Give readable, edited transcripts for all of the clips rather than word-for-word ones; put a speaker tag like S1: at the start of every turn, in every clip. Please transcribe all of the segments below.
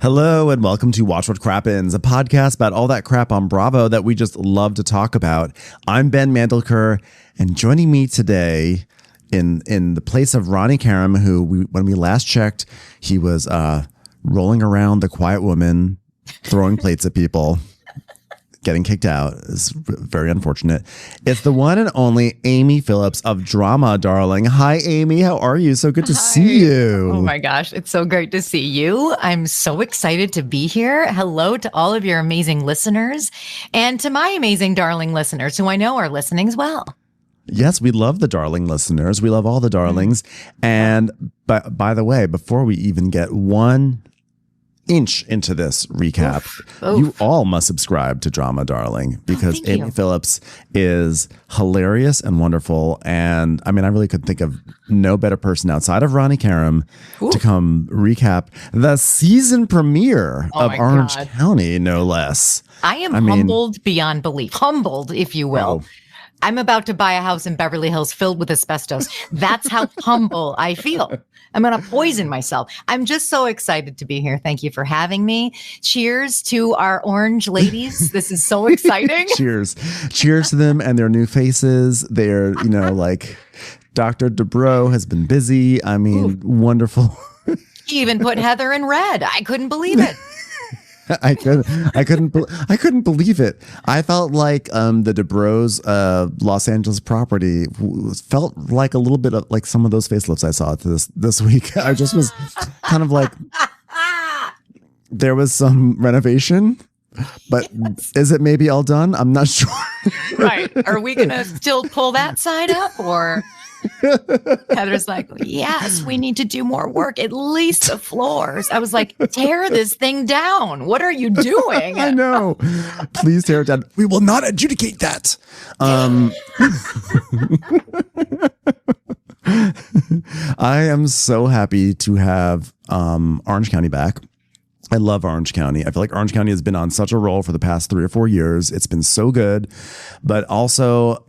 S1: Hello and welcome to Watch What Crappens, a podcast about all that crap on Bravo that we just love to talk about. I'm Ben Mandelker, and joining me today in the place of Ronnie Karam, who when we last checked, he was rolling around the quiet woman, throwing plates at people, getting kicked out. Is very unfortunate. It's the one and only Amy Phillips of Drama, darling. Hi, Amy. How are you? So good to see you.
S2: Oh my gosh, it's so great to see you. I'm so excited to be here. Hello to all of your amazing listeners and to my amazing darling listeners who I know are listening as well.
S1: Yes, we love the darling listeners. We love all the darlings. And by the way, before we even get 1 inch into this recap, you all must subscribe to Drama, darling, because Amy Phillips is hilarious and wonderful. And I mean, I really could think of no better person outside of Ronnie Karam to come recap the season premiere of Orange County, no less.
S2: I am humbled beyond belief. Humbled, if you will. I'm about to buy a house in Beverly Hills filled with asbestos. That's how humble I feel. I'm going to poison myself. I'm just so excited to be here. Thank you for having me. Cheers to our orange ladies. This is so exciting.
S1: Cheers. Cheers to them and their new faces. They're, like Dr. Dubrow has been busy. I mean, wonderful.
S2: He even put Heather in red. I couldn't believe it.
S1: I couldn't believe it. I felt like the Dubrow's Los Angeles property felt like a little bit of like some of those facelifts I saw this week. I just was kind of like, there was some renovation, but is it maybe all done? I'm not sure.
S2: Right. Are we going to still pull that side up, or? Heather's like, yes, we need to do more work, at least the floors. I was like, tear this thing down. What are you doing?
S1: I know. Please tear it down. We will not adjudicate that. I am so happy to have Orange County back. I love Orange County. I feel like Orange County has been on such a roll for the past 3 or 4 years. It's been so good. But also,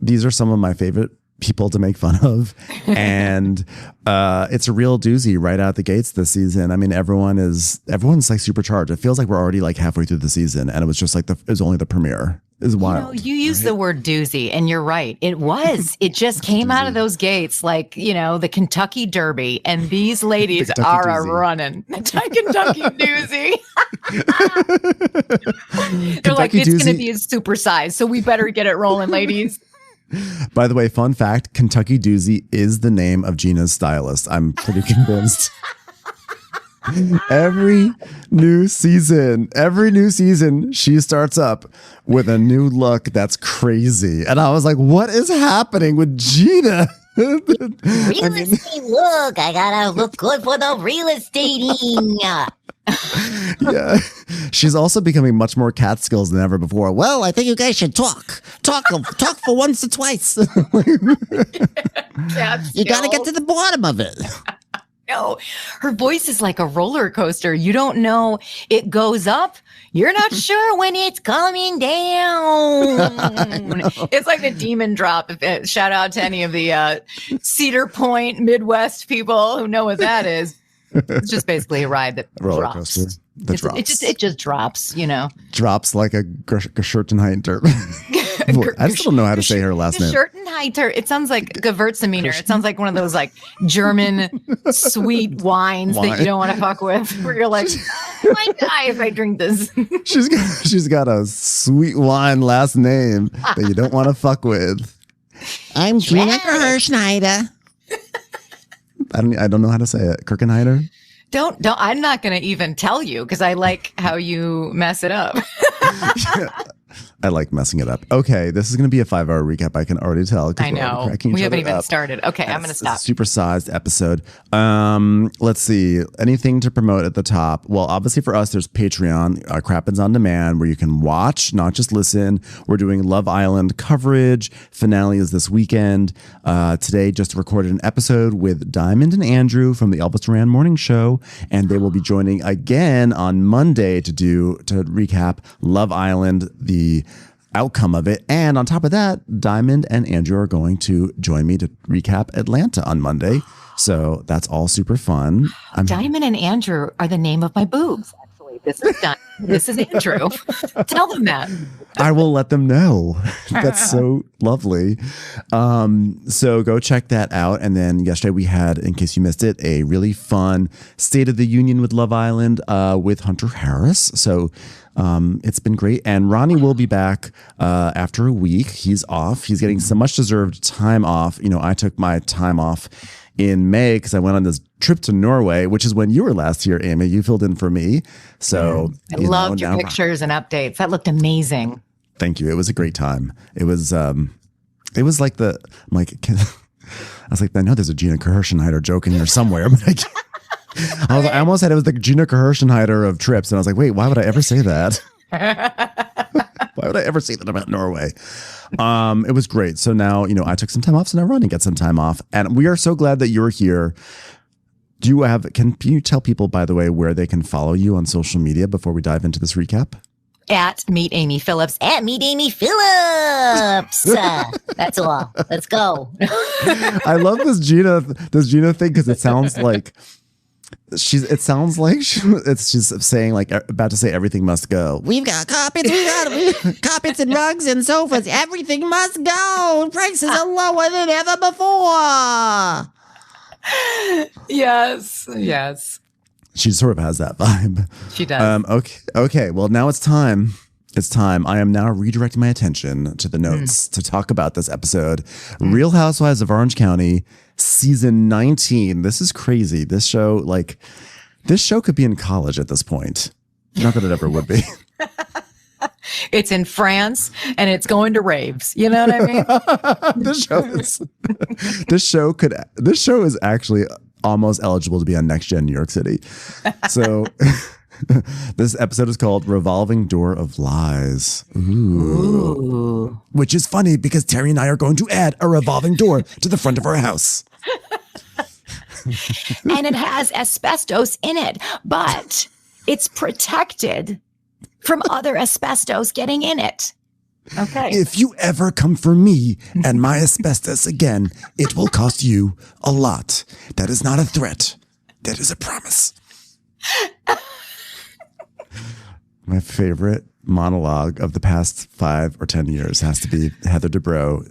S1: these are some of my favorite people to make fun of, and it's a real doozy right out the gates this season. I mean, everyone's like supercharged. It feels like we're already like halfway through the season, and it was just like it was only the premiere. Is wild.
S2: You use the word doozy, and you're right. It was. It just came out of those gates like, the Kentucky Derby, and these ladies are a running. Kentucky doozy. They're like, it's going to be a supersize, so we better get it rolling, ladies.
S1: By the way, fun fact, Kentucky Doozy is the name of Gina's stylist. I'm pretty convinced. Every new season, she starts up with a new look that's crazy. And I was like, what is happening with Gina?
S3: Real estate look. I gotta look good for the real estating.
S1: Yeah, she's also becoming much more Catskills than ever before. Well, I think you guys should talk for once or twice. You gotta get to the bottom of it.
S2: No, her voice is like a roller coaster. You don't know. It goes up. You're not sure when it's coming down. It's like the demon drop. Shout out to any of the Cedar Point Midwest people who know what that is. It's just basically a ride that
S1: roller
S2: drops.
S1: Coaster.
S2: It just drops,
S1: Drops like a Geschurtenheiter. I just don't know how to say her last name.
S2: Geschurtenheiter. It sounds like Gewürztraminer. It sounds like one of those like German sweet wines that you don't want to fuck with. Where you're like, I might die if I drink this.
S1: She's got a sweet wine last name that you don't want to fuck with.
S3: I'm Gina Schneider.
S1: I don't know how to say it. Kirkenheiter?
S2: Don't. I'm not going to even tell you because I like how you mess it up.
S1: I like messing it up. Okay, this is going to be a 5-hour recap. I can already tell.
S2: I know. We haven't even started. Okay, I'm going to stop.
S1: Supersized episode. Let's see. Anything to promote at the top? Well, obviously for us, there's Patreon, Crappens on Demand, where you can watch, not just listen. We're doing Love Island coverage. Finale is this weekend. Today, just recorded an episode with Diamond and Andrew from the Elvis Duran Morning Show, and they will be joining again on Monday to recap Love Island, the outcome of it. And on top of that, Diamond and Andrew are going to join me to recap Atlanta on Monday. So that's all super fun.
S2: Diamond and Andrew are the name of my boobs. Actually, this is Diamond. This is Andrew. Tell them that.
S1: I will let them know. That's so lovely. So go check that out. And then yesterday we had, in case you missed it, a really fun State of the Union with Love Island with Hunter Harris. So it's been great. And Ronnie will be back after a week. He's off. He's getting some much deserved time off. You know, I took my time off in May because I went on this trip to Norway, which is when you were last here, Amy. You filled in for me. So
S2: I loved your pictures and updates. That looked amazing.
S1: Thank you. It was a great time. It was like I was like, I know there's a Gina Kirschenheiter joke in here somewhere, but I almost said it was the Gina Kirschenheiter of trips. And I was like, wait, why would I ever say that? Why would I ever say that about Norway? It was great. So now, you know, I took some time off, so now Ronnie gets some time off. And we are so glad that you're here. Can you tell people, by the way, where they can follow you on social media before we dive into this recap?
S2: At Meet Amy Phillips.
S3: At Meet Amy Phillips. That's all. Let's go.
S1: I love this Gina thing because it sounds like she's saying like about to say everything must go.
S4: We've got carpets and rugs and sofas. Everything must go. Prices are lower than ever before.
S2: Yes.
S1: She sort of has that vibe.
S2: She does.
S1: Okay. Well, now it's time. I am now redirecting my attention to the notes to talk about this episode. Real Housewives of Orange County, season 19. This is crazy. This show could be in college at this point. Not that it ever would be.
S2: It's in France and it's going to raves. You know what I mean?
S1: This show is actually almost eligible to be on Next Gen New York City. So this episode is called Revolving Door of Lies. Ooh. Which is funny because Terry and I are going to add a revolving door to the front of our house.
S2: And it has asbestos in it, but it's protected from other asbestos getting in it. Okay.
S1: If you ever come for me and my asbestos again, it will cost you a lot. That is not a threat. That is a promise. My favorite monologue of the past 5 or 10 years has to be Heather Dubrow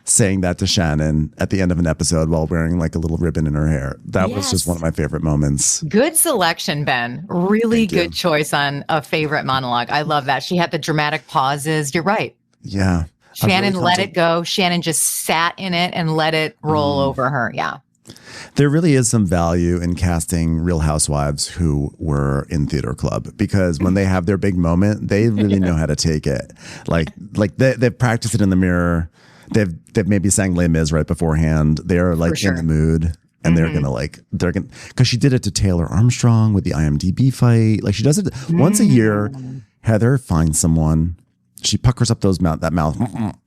S1: saying that to Shannon at the end of an episode while wearing like a little ribbon in her hair. That was just one of my favorite moments.
S2: Good selection, Ben. Really good choice on a favorite monologue. I love that. She had the dramatic pauses. You're right.
S1: Yeah.
S2: Shannon let it go. Shannon just sat in it and let it roll over her. Yeah.
S1: There really is some value in casting Real Housewives who were in theater club, because when they have their big moment, they really know how to take it. Like they've practiced it in the mirror. They've maybe sang Les Mis right beforehand. They're like in the mood, and they're gonna because she did it to Taylor Armstrong with the IMDb fight. Like she does it once a year. Heather finds someone, she puckers up that mouth,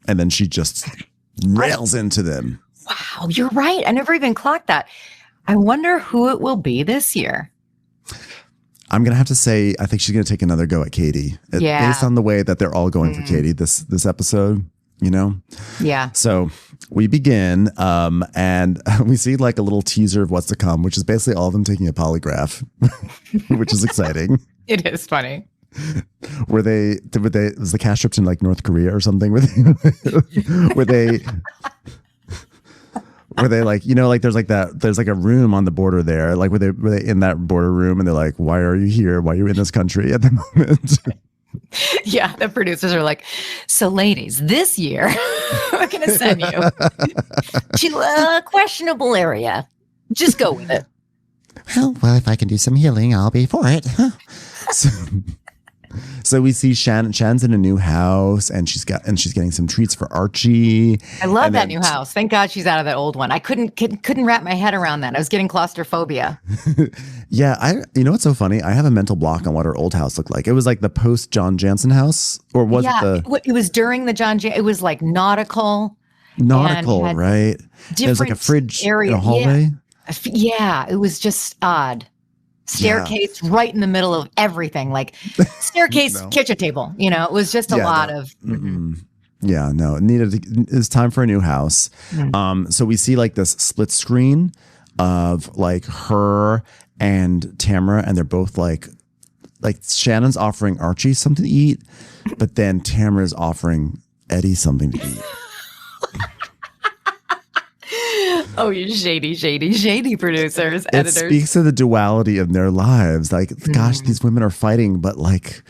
S1: and then she just rails into them.
S2: Wow, you're right. I never even clocked that. I wonder who it will be this year.
S1: I'm gonna have to say, I think she's gonna take another go at Katie. Based on the way that they're all going for Katie this episode. You know?
S2: Yeah.
S1: So we begin and we see like a little teaser of what's to come, which is basically all of them taking a polygraph, which is exciting.
S2: It is funny.
S1: Was the cast trip in like North Korea or something? Were they like, you know, like there's like a room on the border there. Like were they in that border room and they're like, why are you here? Why are you in this country at the moment?
S2: Yeah, the producers are like, so ladies, this year we're going to send you to a questionable area. Just go with it.
S4: Well, if I can do some healing, I'll be for it.
S1: So we see Shannon's in a new house, and she's getting some treats for Archie.
S2: I love that new house. Thank God she's out of that old one. I couldn't wrap my head around that. I was getting claustrophobia.
S1: Yeah, you know what's so funny? I have a mental block on what her old house looked like. It was like the post John Jansen house, or was
S2: it was during the John Jansen. It was like nautical,
S1: right? It was like a fridge area in a hallway.
S2: Yeah, it was just odd. staircase right in the middle of everything, like staircase, kitchen table. It was just a lot of.
S1: Yeah, no, it's time for a new house. So we see like this split screen of like her and Tamra, and they're both like Shannon's offering Archie something to eat, but then Tamra's offering Eddie something to eat.
S2: Oh, you shady producers, editors.
S1: It speaks to the duality of their lives. Like, gosh, these women are fighting, but like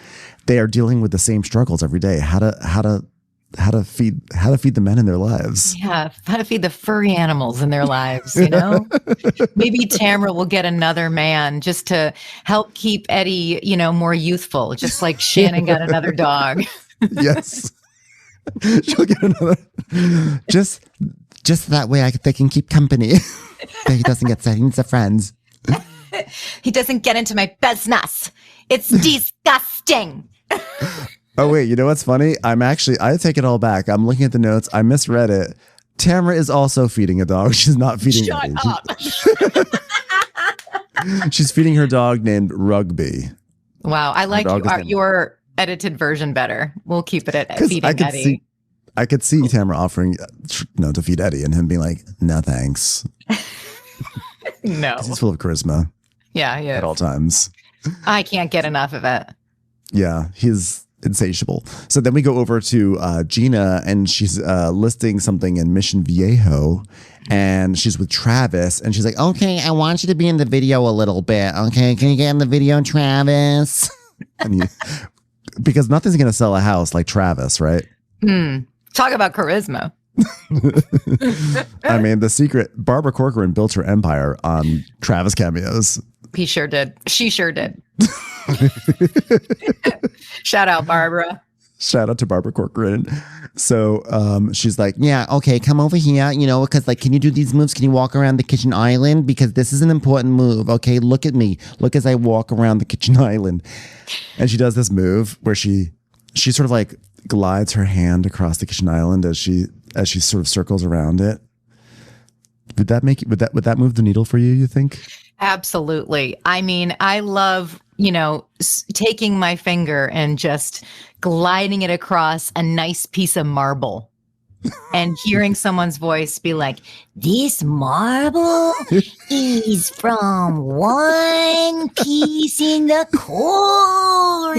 S1: they are dealing with the same struggles every day. How to feed the men in their lives.
S2: Yeah, how to feed the furry animals in their lives, Maybe Tamra will get another man just to help keep Eddie, more youthful, just like Shannon got another dog.
S1: Yes. She'll get another. Just that way they can keep company. He doesn't get sad. He needs a friend.
S2: He doesn't get into my business. It's disgusting.
S1: Oh, wait. You know what's funny? I take it all back. I'm looking at the notes. I misread it. Tamra is also feeding a dog. She's not feeding Eddie.
S2: Shut up.
S1: She's feeding her dog named Rugby.
S2: Wow. I like your edited version better. We'll keep it at feeding Eddie.
S1: I could see Tamra offering to feed Eddie and him being like, no, thanks.
S2: No.
S1: He's full of charisma.
S2: Yeah, he is.
S1: At all times.
S2: I can't get enough of it.
S1: Yeah, he's insatiable. So then we go over to Gina, and she's listing something in Mission Viejo, and she's with Travis, and she's like,
S4: okay, I want you to be in the video a little bit. Okay, can you get in the video, Travis?
S1: Because nothing's going to sell a house like Travis, right?
S2: Talk about charisma.
S1: I mean, the secret, Barbara Corcoran built her empire on Travis cameos.
S2: He sure did. She sure did. Shout out, Barbara.
S1: Shout out to Barbara Corcoran. So she's like,
S4: yeah, okay, come over here, because like, can you do these moves? Can you walk around the kitchen island? Because this is an important move. Okay, look at me. Look as I walk around the kitchen island. And she does this move where she sort of like glides her hand across the kitchen island as she sort of circles around it. Would that move the needle for you think?
S2: Absolutely. I mean, I love, taking my finger and just gliding it across a nice piece of marble and hearing someone's voice be like,
S3: this marble is from one piece in the quarry.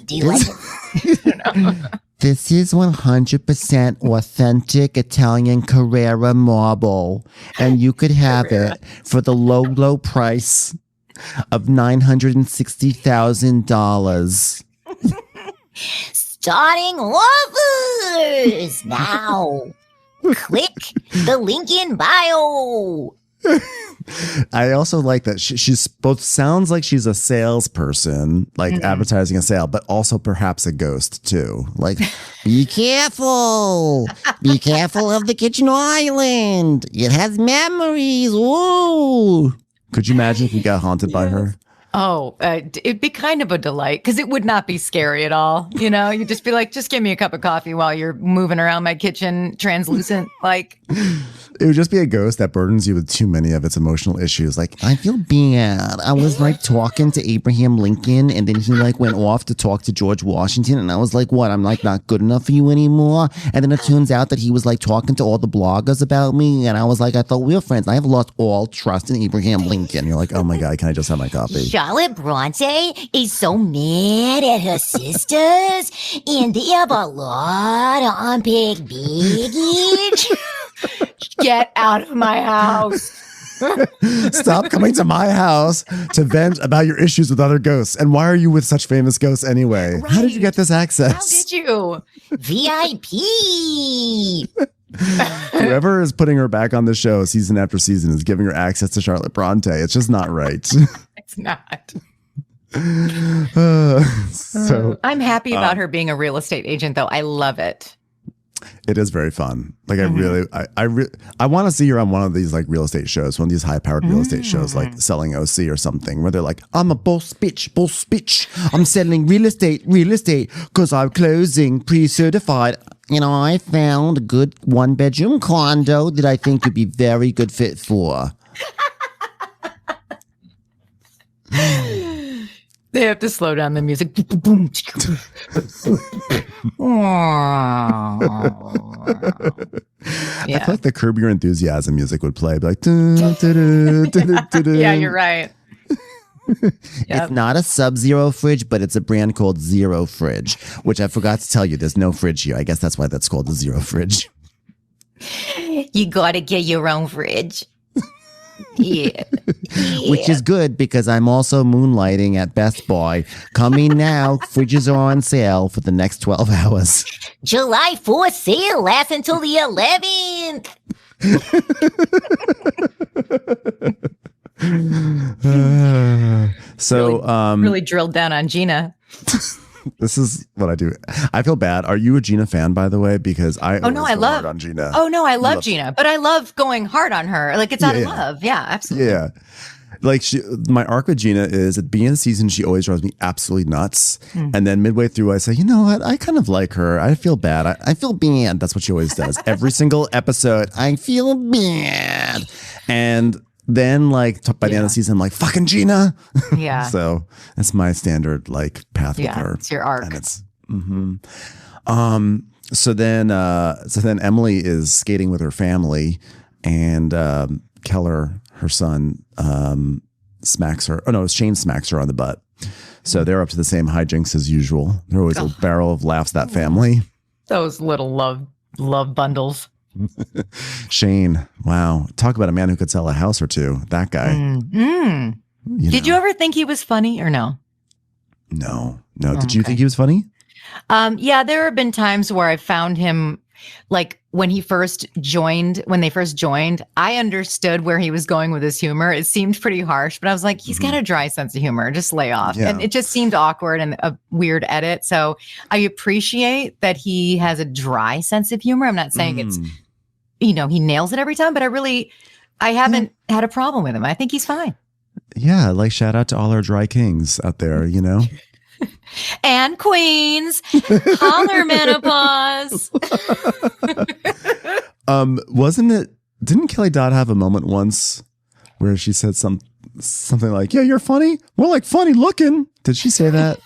S3: Do you like it?
S2: I don't know.
S4: This is 100% authentic Italian Carrera marble, and you could have it for the low price of $960,000.
S3: Starting offers now. Click the link in bio.
S1: I also like that she's both sounds like she's a salesperson, like advertising a sale, but also perhaps a ghost too. Like,
S4: be careful. Be careful of the kitchen island. It has memories. Whoa.
S1: Could you imagine if we got haunted by her?
S2: Oh, it'd be kind of a delight because it would not be scary at all. You'd just be like, just give me a cup of coffee while you're moving around my kitchen translucent. Like,
S1: it would just be a ghost that burdens you with too many of its emotional issues. Like,
S4: I feel bad. I was like talking to Abraham Lincoln, and then he like went off to talk to George Washington, and I was like, what? I'm like not good enough for you anymore. And then it turns out that he was like talking to all the bloggers about me, and I was like, I thought we were friends. I have lost all trust in Abraham Lincoln.
S1: And you're like, oh my God, can I just have my coffee?
S3: Charlotte Bronte is so mad at her sisters, and they have a lot of unpacked baggage.
S2: Get out of my house.
S1: Stop coming to my house to vent about your issues with other ghosts. And why are you with such famous ghosts anyway? Right. How did you get this access?
S2: How did you?
S3: VIP.
S1: Whoever is putting her back on the show season after season is giving her access to Charlotte Bronte. It's just not right.
S2: It's not.
S1: So
S2: I'm happy about her being a real estate agent, though. I love it.
S1: It is very fun. Like I want to see her on one of these like real estate shows, one of these high-powered real estate shows, like Selling OC or something, where they're like, I'm a boss bitch. I'm selling real estate, because I'm closing pre-certified. I found a good 1-bedroom condo that I think you'd be very good fit for.
S2: They have to slow down the music.
S1: I feel like the Curb Your Enthusiasm music would play. Be like, dun, dun, dun, dun, dun, dun.
S2: Yeah, you're right.
S4: It's not a Sub-Zero fridge, but it's a brand called Zero Fridge, which I forgot to tell you. There's no fridge here. I guess that's why that's called the Zero Fridge.
S3: You gotta get your own fridge. Yeah.
S4: Which is good because I'm also moonlighting at Best Buy. Coming now, fridges are on sale for the next 12 hours.
S3: July 4th sale lasts until the 11th.
S1: So,
S2: Really drilled down on Gina.
S1: this is what I do. I feel bad. Are you a Gina fan, by the way? Because I
S2: Oh, no, I
S1: go
S2: love
S1: hard on Gina.
S2: Oh, no, I love Gina, but I love going hard on her. Like, it's out of
S1: Yeah.
S2: love. Yeah, absolutely.
S1: Yeah. Like my arc with Gina is at the beginning of the season, she always drives me absolutely nuts. And then midway through, I say, you know what? I kind of like her. I feel bad. I feel bad. That's what she always does. Every single episode, I feel bad. And then like by the end of the season, I'm like, fucking Gina.
S2: Yeah.
S1: So that's my standard like path with her.
S2: It's your arc.
S1: And it's, so then Emily is skating with her family and Keller, her son, smacks her. Oh no, Shane smacks her on the butt. So they're up to the same hijinks as usual. They're always a barrel of laughs, that family.
S2: Those little love bundles.
S1: Shane, wow. Talk about a man who could sell a house or two. That guy.
S2: Did you ever think he was funny or no?
S1: No. Did you think he was funny?
S2: Yeah, there have been times where I found him, like when they first joined, I understood where he was going with his humor. It seemed pretty harsh, but I was like, he's got a dry sense of humor. Just lay off.
S1: Yeah.
S2: And it just seemed awkward and a weird edit. So I appreciate that he has a dry sense of humor. I'm not saying it's, he nails it every time, but I haven't had a problem with him. I think he's fine.
S1: Yeah, like shout out to all our dry kings out there,
S2: And queens, holler menopause.
S1: Didn't Kelly Dodd have a moment once where she said something like, yeah, you're funny? More like funny looking. Did she say that?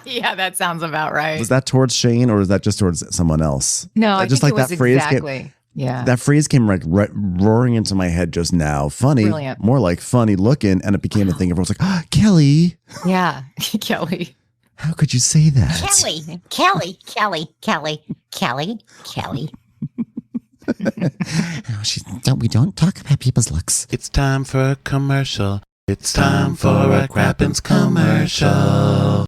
S2: Yeah, that sounds about right.
S1: Was that towards Shane or was that just towards someone else?
S2: No, I
S1: just
S2: think
S1: like
S2: it was
S1: that phrase
S2: exactly. Yeah.
S1: That phrase came like roaring into my head just now. Funny,
S2: Brilliant.
S1: more like funny looking. And it became a thing. Everyone's like, oh, Kelly.
S2: Yeah, Kelly.
S1: How could you say that?
S3: Kelly.
S4: We don't talk about people's looks.
S5: It's time for a commercial. It's time for a Crappens commercial.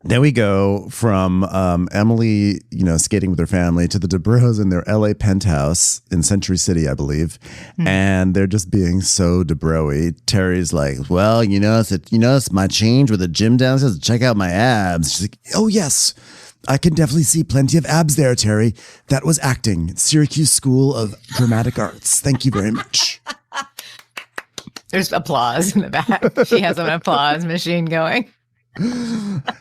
S1: There we go from Emily, skating with her family to the Dubrows in their LA penthouse in Century City, I believe. And they're just being so Dubrowy. Terry's like, well, it's my change with the gym downstairs. Check out my abs. She's like, oh, yes, I can definitely see plenty of abs there, Terry. That was acting. Syracuse School of Dramatic Arts. Thank you very much.
S2: There's applause in the back. She has an applause machine going.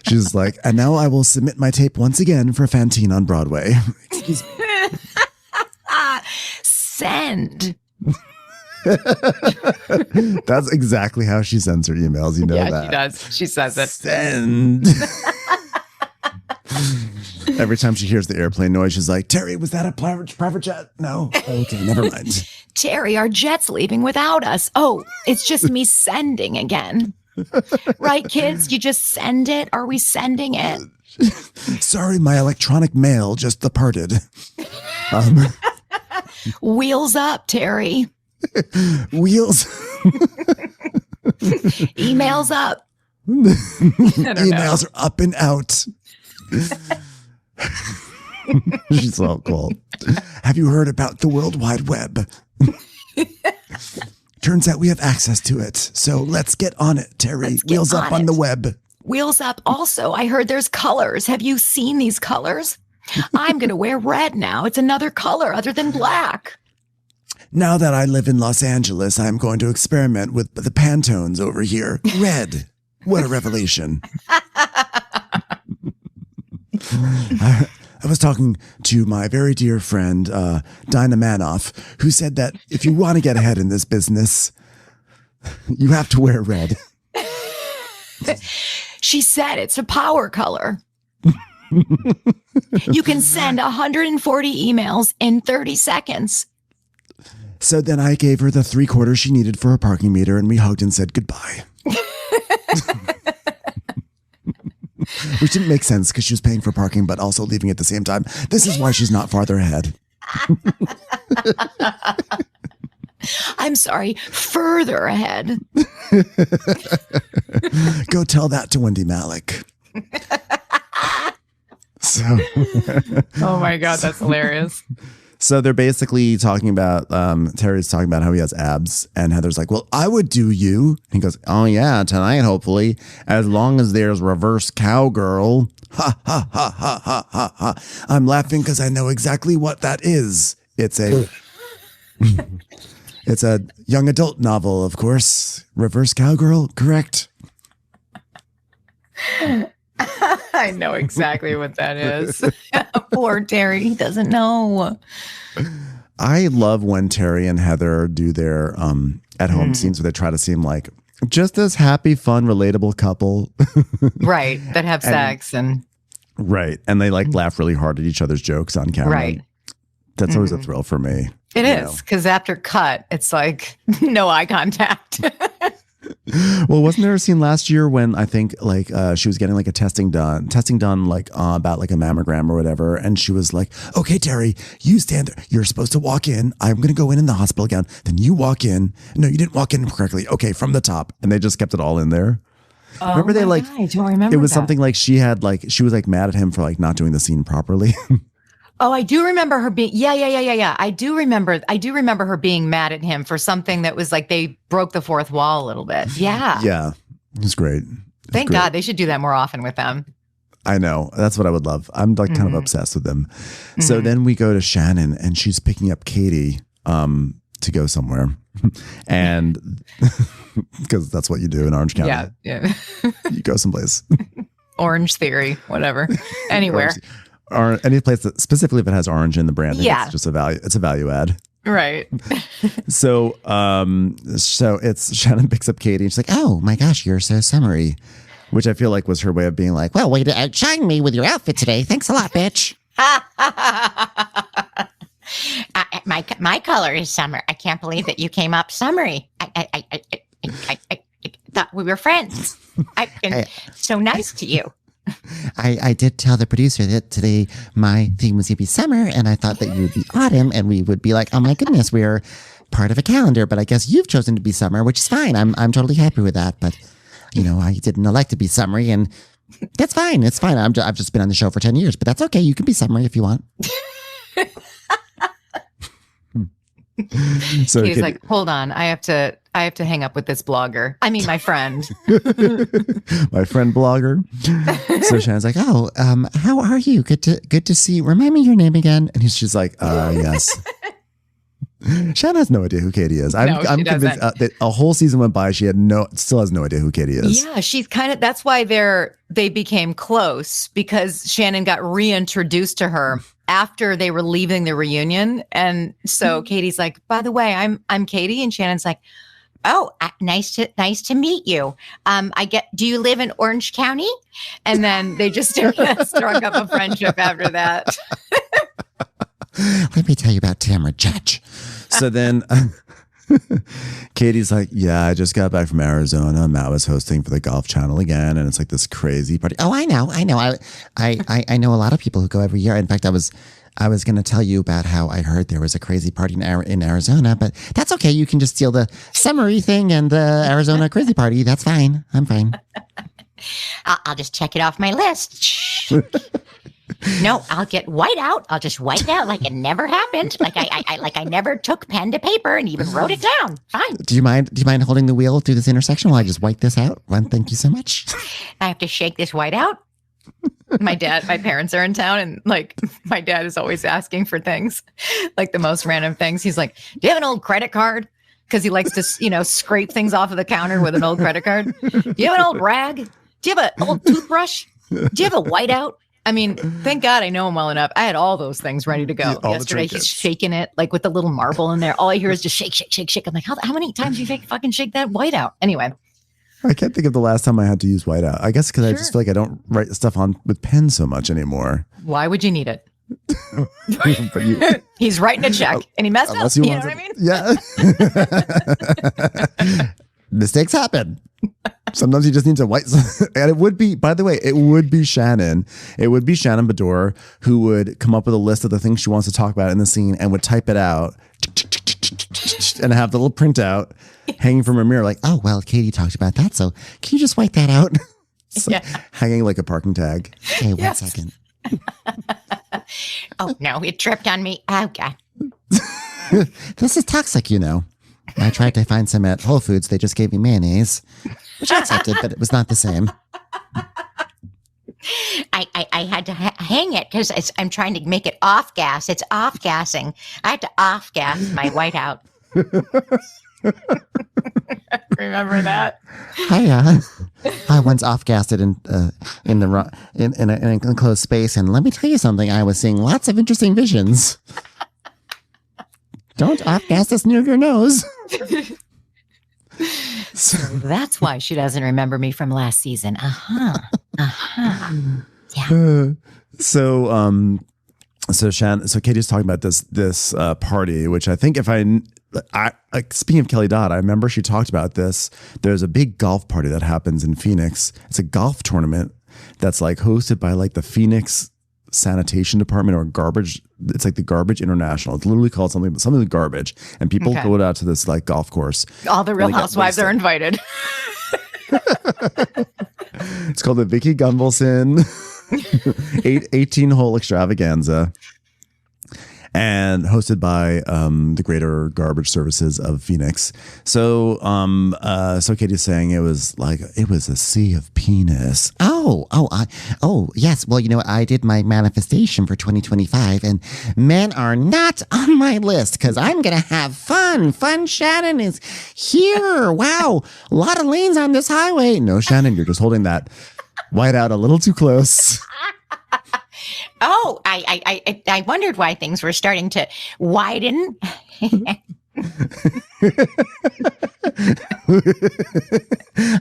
S1: She's like, and now I will submit my tape once again for Fantine on Broadway. Excuse me.
S2: Send.
S1: That's exactly how she sends her emails. You know that.
S2: Yeah, she does. She says it.
S1: Send. Every time she hears the airplane noise, she's like, Terry, was that a private jet? No. Okay, never mind.
S2: Terry, our jet's leaving without us. Oh, it's just me sending again. Right, kids? You just send it? Are we sending it?
S1: Sorry, my electronic mail just departed.
S2: Wheels up, Terry.
S1: Wheels.
S2: Emails up.
S1: Emails are up and out. She's so cool. Have you heard about the World Wide Web? Turns out we have access to it. So let's get on it, Terry. Wheels up on the web.
S2: Wheels up. Also, I heard there's colors. Have you seen these colors? I'm going to wear red now. It's another color other than black.
S1: Now that I live in Los Angeles, I'm going to experiment with the Pantones over here. Red. What a revelation. I was talking to my very dear friend, Dinah Manoff, who said that if you want to get ahead in this business, you have to wear red.
S2: She said it's a power color. You can send 140 emails in 30 seconds.
S1: So then I gave her the 3/4 she needed for her parking meter, and we hugged and said goodbye. Which didn't make sense because she was paying for parking, but also leaving at the same time. This is why she's not farther ahead.
S2: I'm sorry, further ahead.
S1: Go tell that to Wendy Malick. So,
S2: oh my God, that's hilarious.
S1: So they're basically talking about, Terry's talking about how he has abs, and Heather's like, well, I would do you. And he goes, oh yeah, tonight, hopefully, as long as there's reverse cowgirl. Ha, ha, ha, ha, ha, ha, ha. I'm laughing because I know exactly what that is. It's a young adult novel, of course. Reverse cowgirl, correct?
S2: I know exactly what that is. Poor Terry, he doesn't know.
S1: I love when Terry and Heather do their at-home scenes where they try to seem like just this happy, fun, relatable couple.
S2: Right, that have sex and
S1: right. And they like laugh really hard at each other's jokes on camera.
S2: Right.
S1: That's always a thrill for me.
S2: It is, because after cut, it's like no eye contact.
S1: Well, wasn't there a scene last year when I think like she was getting like a testing done like about like a mammogram or whatever, and she was like, okay, Terry, you stand there, you're supposed to walk in, I'm gonna go in the hospital gown, then you walk in. No, you didn't walk in correctly. Okay, from the top. And they just kept it all in there. Remember they like
S2: I don't remember.
S1: It was
S2: that.
S1: something like she was like mad at him for like not doing the scene properly.
S2: Oh, I do remember her being, yeah. I do remember her being mad at him for something that was like, they broke the fourth wall a little bit. Yeah.
S1: Yeah. It was great.
S2: Thank God they should do that more often with them.
S1: I know. That's what I would love. I'm like kind of obsessed with them. So then we go to Shannon and she's picking up Katie to go somewhere. And because that's what you do in Orange County.
S2: Yeah.
S1: You go someplace.
S2: Orange Theory, whatever. Anywhere.
S1: Or any place that specifically if it has orange in the branding, it's just a value add.
S2: Right.
S1: So it's Shannon picks up Katie and she's like, oh my gosh, you're so summery, which I feel like was her way of being like, well, way to outshine me with your outfit today. Thanks a lot, bitch.
S3: My color is summer. I can't believe that you came up summery. I thought we were friends. I've been so nice to you.
S4: I did tell the producer that today my theme was going to be summer, and I thought that you would be autumn, and we would be like, oh my goodness, we're part of a calendar, but I guess you've chosen to be summer, which is fine. I'm totally happy with that, but you know, I didn't elect to be summery, and that's fine. It's fine. I've just been on the show for 10 years, but that's okay. You can be summery if you want.
S1: So
S2: he's like, hold on, I have to hang up with this blogger. I mean, my friend.
S1: My friend blogger. So Shannon's like, oh,
S4: How are you? Good to see you. Remind me your name again.
S1: and she's like, yes. Shannon has no idea who Katie is. I'm convinced that a whole season went by. She still has no idea who Katie is.
S2: Yeah, she's kind of, that's why they became close, because Shannon got reintroduced to her after they were leaving the reunion. And so Katie's like, by the way, I'm Katie. And Shannon's like,
S3: oh, nice to meet you. Do you live in Orange County?
S2: And then they just struck up a friendship after that.
S4: Let me tell you about Tamra, Judge.
S1: So then Katie's like, yeah, I just got back from Arizona. Matt was hosting for the Golf Channel again. And it's like this crazy party.
S4: Oh, I know. I know a lot of people who go every year. In fact, I was going to tell you about how I heard there was a crazy party in Arizona, but that's okay. You can just steal the summary thing and the Arizona crazy party. That's fine. I'm fine.
S3: I'll just check it off my list. No, I'll get white out. I'll just white it out like it never happened. Like I never took pen to paper and even wrote it down. Fine.
S4: Do you mind holding the wheel through this intersection while I just white this out? Well, thank you so much.
S3: I have to shake this white out.
S2: My parents are in town, and like my dad is always asking for things, like the most random things. He's like, do you have an old credit card? Because he likes to, scrape things off of the counter with an old credit card. Do you have an old rag? Do you have an old toothbrush? Do you have a whiteout? I mean, thank God I know him well enough. I had all those things ready to go.
S1: Yeah, all the
S2: Yesterday, he's
S1: trinkets.
S2: shaking it like with the little marble in there. All I hear is just shake, shake, shake, shake. I'm like, how many times do you fucking shake that white out? Anyway.
S1: I can't think of the last time I had to use whiteout. I guess because I just
S2: Sure.
S1: feel like I don't write stuff on with pen so much anymore.
S2: Why would you need it?
S1: But you,
S2: He's writing a check and he messed up.
S1: unless
S2: You
S1: you
S2: know
S1: want
S2: what I mean?
S1: Yeah. Mistakes happen. Sometimes you just need to white. And it would be, by the way, it would be Shannon. It would be Shannon Beador who would come up with a list of the things she wants to talk about in the scene and would type it out and have the little printout hanging from her mirror like, oh, well, Katie talked about that. So can you just wipe that out? So,
S2: Yeah.
S1: hanging like a parking tag.
S4: Hey,
S2: Yes.
S4: 1 second.
S3: Oh no, it tripped on me. Oh God.
S4: This is toxic, you know. I tried to find some at Whole Foods. They just gave me mayonnaise, which I accepted, but it was not the same.
S3: I had to hang it because I'm trying to make it off gas. It's off gassing. I had to off gas my whiteout.
S2: Remember that?
S4: I once off-gassed it in an enclosed space, and let me tell you something. I was seeing lots of interesting visions. Don't off-gas this near your nose.
S1: So,
S2: That's why she doesn't remember me from last season. Yeah.
S1: so Katie's talking about this party, which I think like speaking of Kelly Dodd, I remember she talked about this. There's a big golf party that happens in Phoenix. It's a golf tournament that's like hosted by like the Phoenix Sanitation Department or garbage. It's like the Garbage International. It's literally called something with garbage, and people
S2: Okay.
S1: go out to this like golf course.
S2: All the Real
S1: And they got
S2: Housewives are invited.
S1: It's called the Vicky Gunvalson 18-hole extravaganza, and hosted by the Greater Garbage Services of Phoenix. So Katie's saying it was a sea of penis.
S4: Yes. Well, you know, I did my manifestation for 2025, and men are not on my list because I'm gonna have fun. Fun Shannon is here. Wow, a lot of lanes on this highway.
S1: No, Shannon, you're just holding that white out a little too close.
S3: Oh, I wondered why things were starting to widen.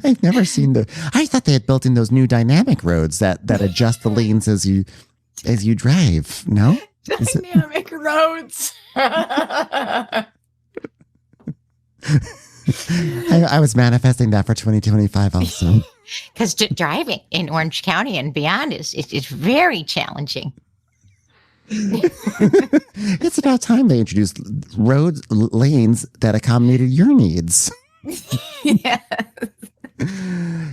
S4: I've never seen I thought they had built in those new dynamic roads that adjust the lanes as you drive. No,
S2: Dynamic roads.
S4: I was manifesting that for 2025 also.
S3: Because driving in Orange County and beyond is very challenging.
S4: It's about time they introduced lanes that accommodated your needs.
S2: Yeah.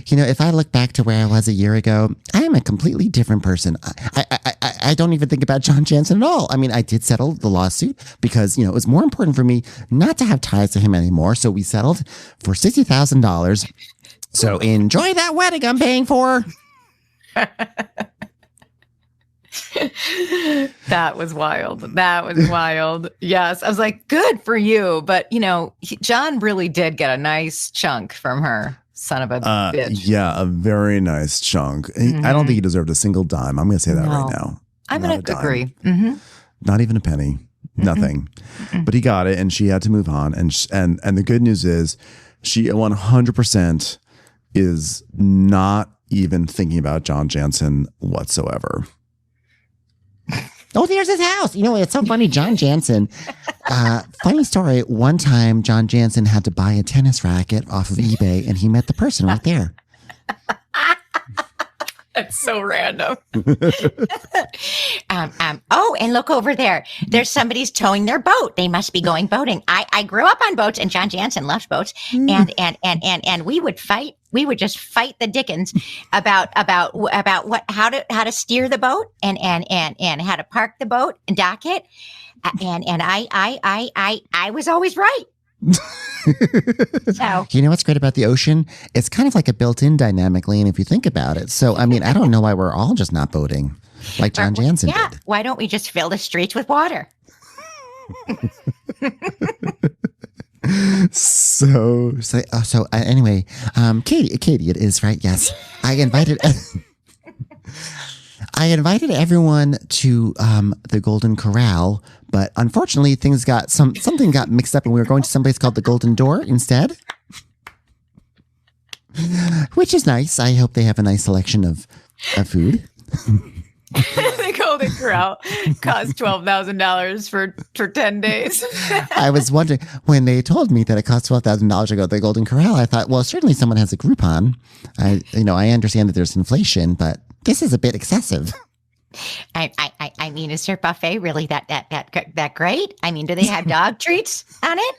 S4: You know, if I look back to where I was a year ago, I am a completely different person. I don't even think about John Jansen at all. I mean, I did settle the lawsuit because, you know, it was more important for me not to have ties to him anymore. So we settled for $60,000. So enjoy that wedding I'm paying for.
S2: That was wild. That was wild. Yes. I was like, good for you. But, you know, John really did get a nice chunk from her. Son of a bitch.
S1: Yeah, a very nice chunk. I don't think he deserved a single dime. I'm going to say that
S2: No.
S1: right now.
S2: I'm
S1: Not
S2: going
S1: a
S2: to
S1: dime.
S2: agree. Mm-hmm.
S1: Not even a penny. Nothing. But he got it, and she had to move on. And the good news is, she 100% is not even thinking about John Jansen whatsoever.
S4: Oh, there's his house. You know, it's so funny. John Jansen. Funny story. One time, John Jansen had to buy a tennis racket off of eBay, and he met the person right there.
S2: That's so random.
S3: Oh, and look over there. There's somebody's towing their boat. They must be going boating. I grew up on boats, and John Jansen loved boats. And we would fight. We would just fight the dickens about how to steer the boat and how to park the boat and dock it. And I was always right. So
S4: You know what's great about the ocean? It's kind of like a built-in dynamic lane if you think about it. So, I mean, I don't know why we're all just not boating like John Jansen
S3: yeah,
S4: did.
S3: why don't we just fill the streets with water?
S4: Anyway, Katie, it is right. Yes, I invited. I invited everyone to the Golden Corral, but unfortunately something got mixed up and we were going to someplace called the Golden Door instead. Which is nice. I hope they have a nice selection of food.
S2: The Golden Corral cost $12,000 for 10 days.
S4: I was wondering, when they told me that it cost $12,000 to go to the Golden Corral, I thought, well, certainly someone has a Groupon. I understand that there's inflation, but this is a bit excessive.
S3: I mean, is their buffet really that great? I mean, do they have dog treats on it?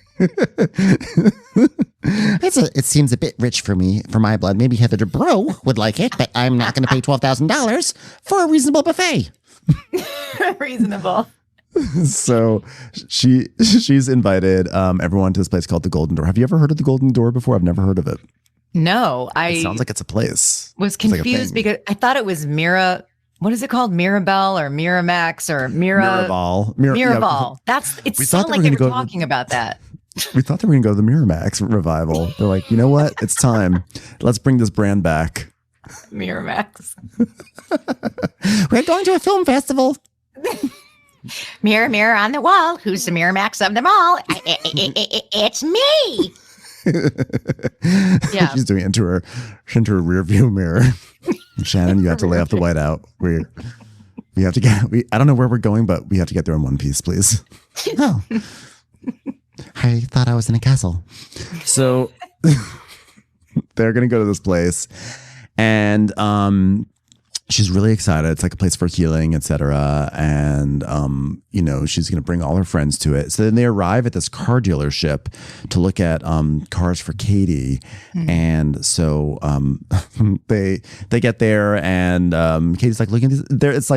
S4: It seems a bit rich for my blood. Maybe Heather Dubrow would like it, but I'm not going to pay $12,000 for a reasonable buffet.
S2: Reasonable.
S1: So she's invited everyone to this place called the Golden Door. Have you ever heard of the Golden Door before? I've never heard of it.
S2: No,
S1: It sounds like it's a place.
S2: Was confused because I thought it was what is it called? Mirabelle or Miramax or
S1: Miraval.
S2: Miraval.
S1: We
S2: It sounded like they were talking about that.
S1: We thought they were going to go to the Miramax revival. They're like, you know what? It's time. Let's bring this brand back.
S2: Miramax.
S4: We're going to a film festival.
S3: Mirror, mirror on the wall. Who's the Miramax of them all? It's me.
S2: Yeah.
S1: She's doing it into her rear view mirror. Shannon, you have to lay off the white out. We have to get. I don't know where we're going, but we have to get there in one piece, please.
S4: Oh, I thought I was in a castle.
S1: So they're gonna go to this place, and she's really excited. It's like a place for healing, etc. And she's gonna bring all her friends to it. So then they arrive at this car dealership to look at cars for Katie. Mm-hmm. And so they get there, and Katie's like looking at this.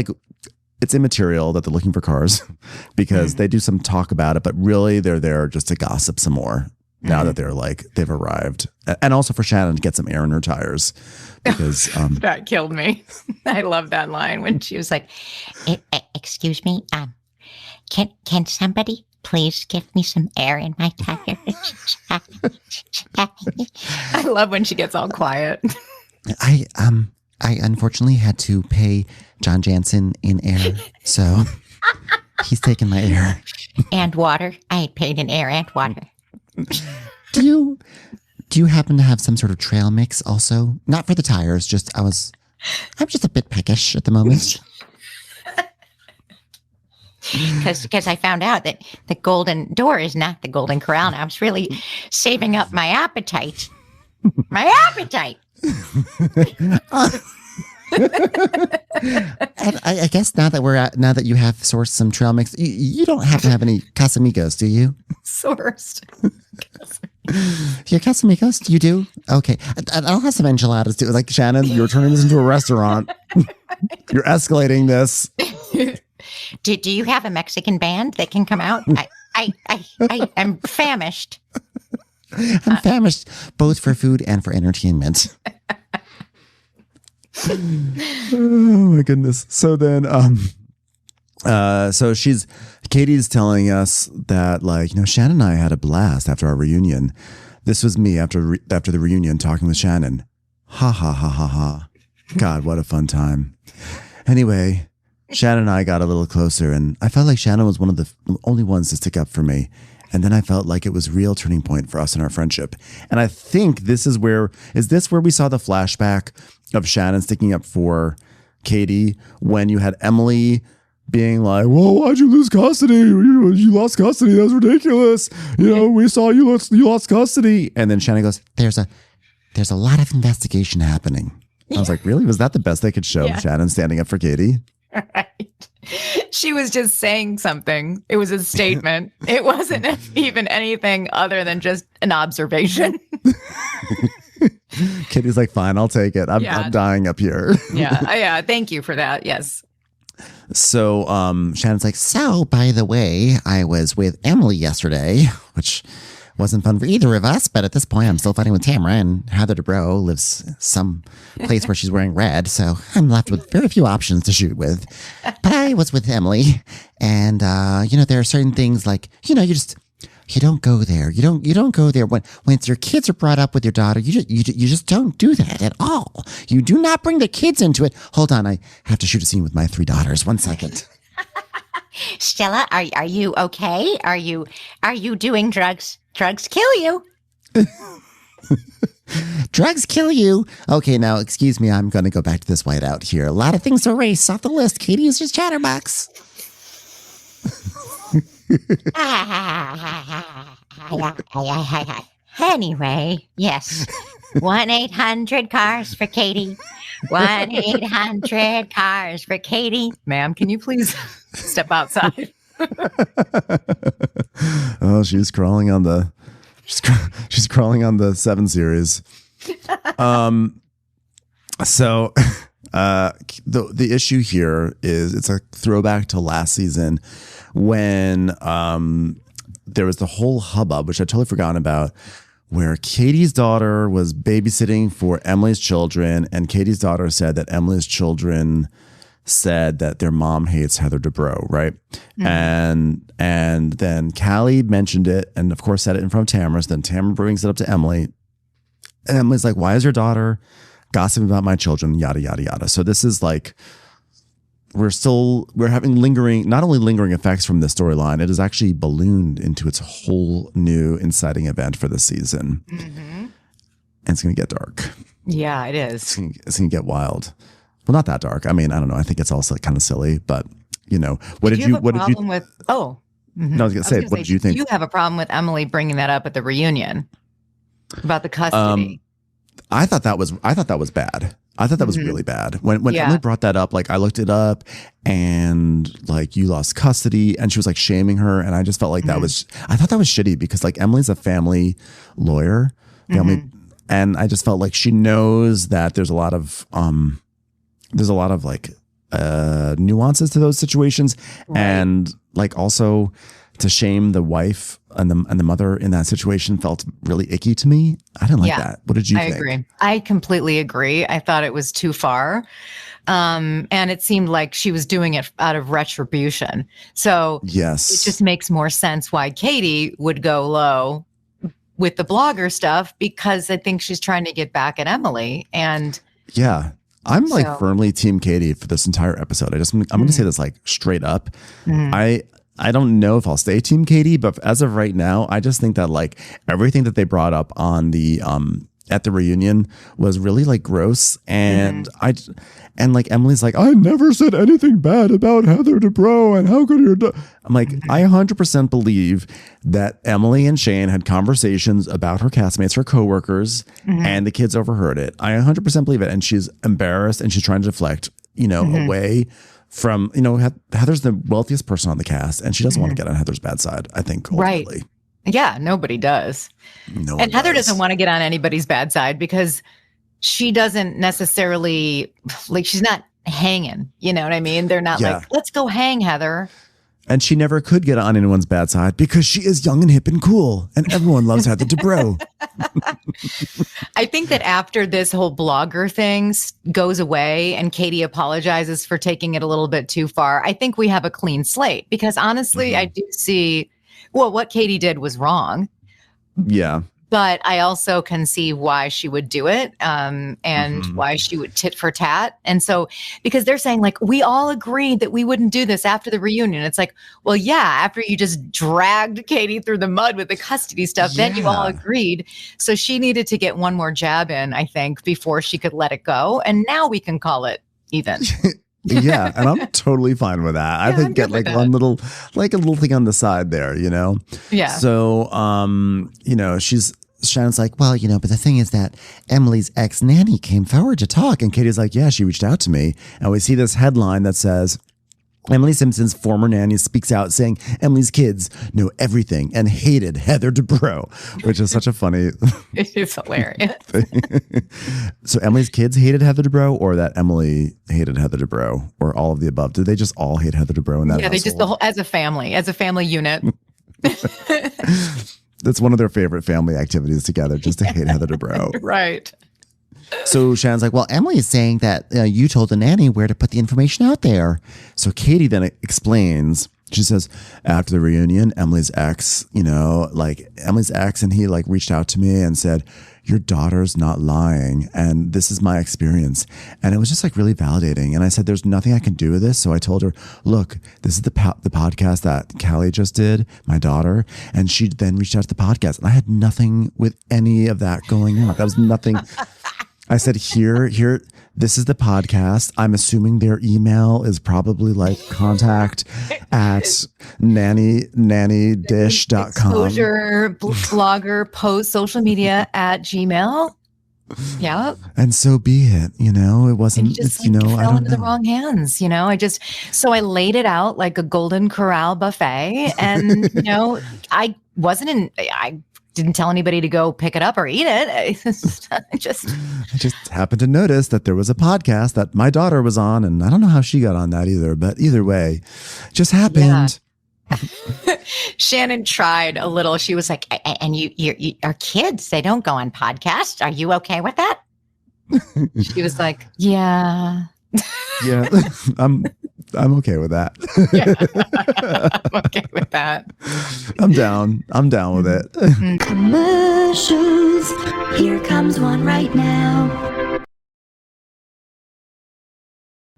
S1: It's immaterial that they're looking for cars because they do some talk about it, but really they're there just to gossip some more now that they've arrived. And also for Shannon to get some air in her tires because
S2: that killed me. I love that line when she was like,
S3: excuse me, can somebody please give me some air in my tires?
S2: I love when she gets all quiet.
S4: I unfortunately had to pay John Jansen in air, so he's taking my air.
S3: And water. I paid in air and water.
S4: Do you happen to have some sort of trail mix also? Not for the tires, I'm just a bit peckish at the moment.
S3: Because I found out that the Golden Door is not the Golden Corral. And I was really saving up my appetite. My appetite.
S4: And I guess now that you have sourced some trail mix, you don't have to have any Casamigos, do you?
S2: Sourced.
S4: Your Casamigos? You do? Okay. I'll have some enchiladas too. Like, Shannon, you're turning this into a restaurant. You're escalating this.
S3: Do you have a Mexican band that can come out? I'm famished.
S4: I'm famished both for food and for entertainment.
S1: Oh my goodness. So then Katie's telling us that Shannon and I had a blast after our reunion. This was me after the reunion talking with Shannon. Ha ha ha ha ha. God, what a fun time. Anyway, Shannon and I got a little closer, and I felt like Shannon was one of the only ones to stick up for me. And then I felt like it was a real turning point for us in our friendship. And I think this is where we saw the flashback of Shannon sticking up for Katie when you had Emily being like, well, why'd you lose custody? You lost custody. That was ridiculous. We saw you lost custody. And then Shannon goes,
S4: there's a lot of investigation happening.
S1: I was like, really? Was that the best they could show? Yeah. Shannon standing up for Katie?
S2: Right. She was just saying something. It was a statement. It wasn't even anything other than just an observation.
S1: Katie's like, fine, I'll take it. I'm dying up here.
S2: Yeah. Thank you for that. Yes.
S1: So
S4: Shannon's like, so by the way, I was with Emily yesterday, which wasn't fun for either of us, but at this point I'm still fighting with Tamra, and Heather Dubrow lives some place where she's wearing red, so I'm left with very few options to shoot with. But I was with Emily, and there are certain things like, you You don't go there. You don't go there when your kids are brought up with your daughter. You just don't do that at all. You do not bring the kids into it. Hold on, I have to shoot a scene with my 3 daughters. 1 second.
S3: Stella, are you okay? Are you doing drugs? Drugs kill you.
S4: Drugs kill you. Okay, now excuse me. I'm going to go back to this whiteout here. A lot of things to erase off the list. Katie is just chatterbox.
S3: Anyway, yes. 1-800-CARS for Katie. 1-800-CARS for Katie.
S2: Ma'am, can you please step outside?
S1: Oh, she's crawling on the 7 series. So the issue here is it's a throwback to last season when there was the whole hubbub, which I totally forgotten about, where Katie's daughter was babysitting for Emily's children, and Katie's daughter said that Emily's children said that their mom hates Heather Dubrow, right? Mm-hmm. And then Callie mentioned it, and of course said it in front of Tamra. So then Tamra brings it up to Emily, and Emily's like, "Why is your daughter gossiping about my children?" Yada yada yada. So this is like we're having not only lingering effects from this storyline, it is actually ballooned into its whole new inciting event for this season, and it's going to get dark.
S2: Yeah, it is.
S1: It's going to get wild. Well, not that dark. I mean, I don't know. I think it's also kind of silly, but what did you
S2: with? Oh, mm-hmm.
S1: No, I was going to say, what did you think?
S2: You have a problem with Emily bringing that up at the reunion about the custody.
S1: I thought that was bad. I thought that was really bad. When Emily brought that up, like I looked it up and like you lost custody, and she was like shaming her. And I just felt like I thought that was shitty because like Emily's a family lawyer, and I just felt like she knows that there's a lot of like nuances to those situations. Right. And like also to shame the wife and the mother in that situation felt really icky to me. I didn't like that. What did you think? I
S2: agree. I completely agree. I thought it was too far. And it seemed like she was doing it out of retribution. So
S1: yes,
S2: it just makes more sense why Katie would go low with the blogger stuff, because I think she's trying to get back at Emily. And
S1: yeah, I'm like firmly team Katie for this entire episode. I'm going to say this like straight up. I don't know if I'll stay team Katie, but as of right now, I just think that like everything that they brought up on the at the reunion was really like gross. And like Emily's like, I never said anything bad about Heather Dubrow, and how could you? I'm like, I 100% believe that Emily and Shane had conversations about her castmates, her coworkers, and the kids overheard it. I 100% believe it, and she's embarrassed and she's trying to deflect, away from, Heather's the wealthiest person on the cast, and she doesn't want to get on Heather's bad side, I think, ultimately.
S2: Right. Yeah, nobody does. And Heather doesn't want to get on anybody's bad side because she doesn't necessarily, like, she's not hanging. You know what I mean? They're not like, let's go hang, Heather.
S1: And she never could get on anyone's bad side because she is young and hip and cool, and everyone loves Heather Dubrow.
S2: I think that after this whole blogger thing goes away and Katie apologizes for taking it a little bit too far, I think we have a clean slate, because honestly, I do see, what Katie did was wrong.
S1: Yeah.
S2: But I also can see why she would do it, and why she would tit for tat. And so, because they're saying like, we all agreed that we wouldn't do this after the reunion. It's like, well, yeah, after you just dragged Katie through the mud with the custody stuff, then you all agreed. So she needed to get one more jab in, I think, before she could let it go. And now we can call it even.
S1: Yeah, and I'm totally fine with that. I think get like a little thing on the side there, Yeah. So, Shannon's like, well, but the thing is that Emily's ex-nanny came forward to talk. And Katie's like, yeah, she reached out to me. And we see this headline that says, Emily Simpson's former nanny speaks out saying Emily's kids know everything and hated Heather Dubrow, which is such a funny.
S2: It is hilarious.
S1: So Emily's kids hated Heather Dubrow, or that Emily hated Heather Dubrow, or all of the above? Did they just all hate Heather Dubrow in that household?
S2: They just as a family unit.
S1: That's one of their favorite family activities together, just to hate Heather Dubrow.
S2: Right.
S4: So Shannon's like, well, Emily is saying that you told the nanny where to put the information out there.
S1: So Katie then explains, She says, after the reunion, Emily's ex, and he like reached out to me and said, your daughter's not lying. And this is my experience. And it was just like really validating. And I said, there's nothing I can do with this. So I told her, look, this is the podcast that Callie just did, my daughter. And she then reached out to the podcast. And I had nothing with any of that going on. That was nothing. I said, here, this is the podcast. I'm assuming their email is probably like contact at nannydish.com.
S2: Exposure, blogger, post, social media at Gmail. Yeah.
S1: And so be it. It wasn't,
S2: It
S1: I
S2: fell
S1: don't
S2: into
S1: know.
S2: the wrong hands. So I laid it out like a Golden Corral buffet. And, I didn't tell anybody to go pick it up or eat it. I just
S1: happened to notice that there was a podcast that my daughter was on, and I don't know how she got on that either, but either way, it just happened.
S2: Yeah. Shannon tried a little. She was like,
S3: And you are kids. They don't go on podcasts. Are you okay with that?
S2: she was like, yeah.
S1: Yeah, I'm okay with that.
S2: I'm okay with that.
S1: I'm down with it.
S6: Commercials. Here comes one right now.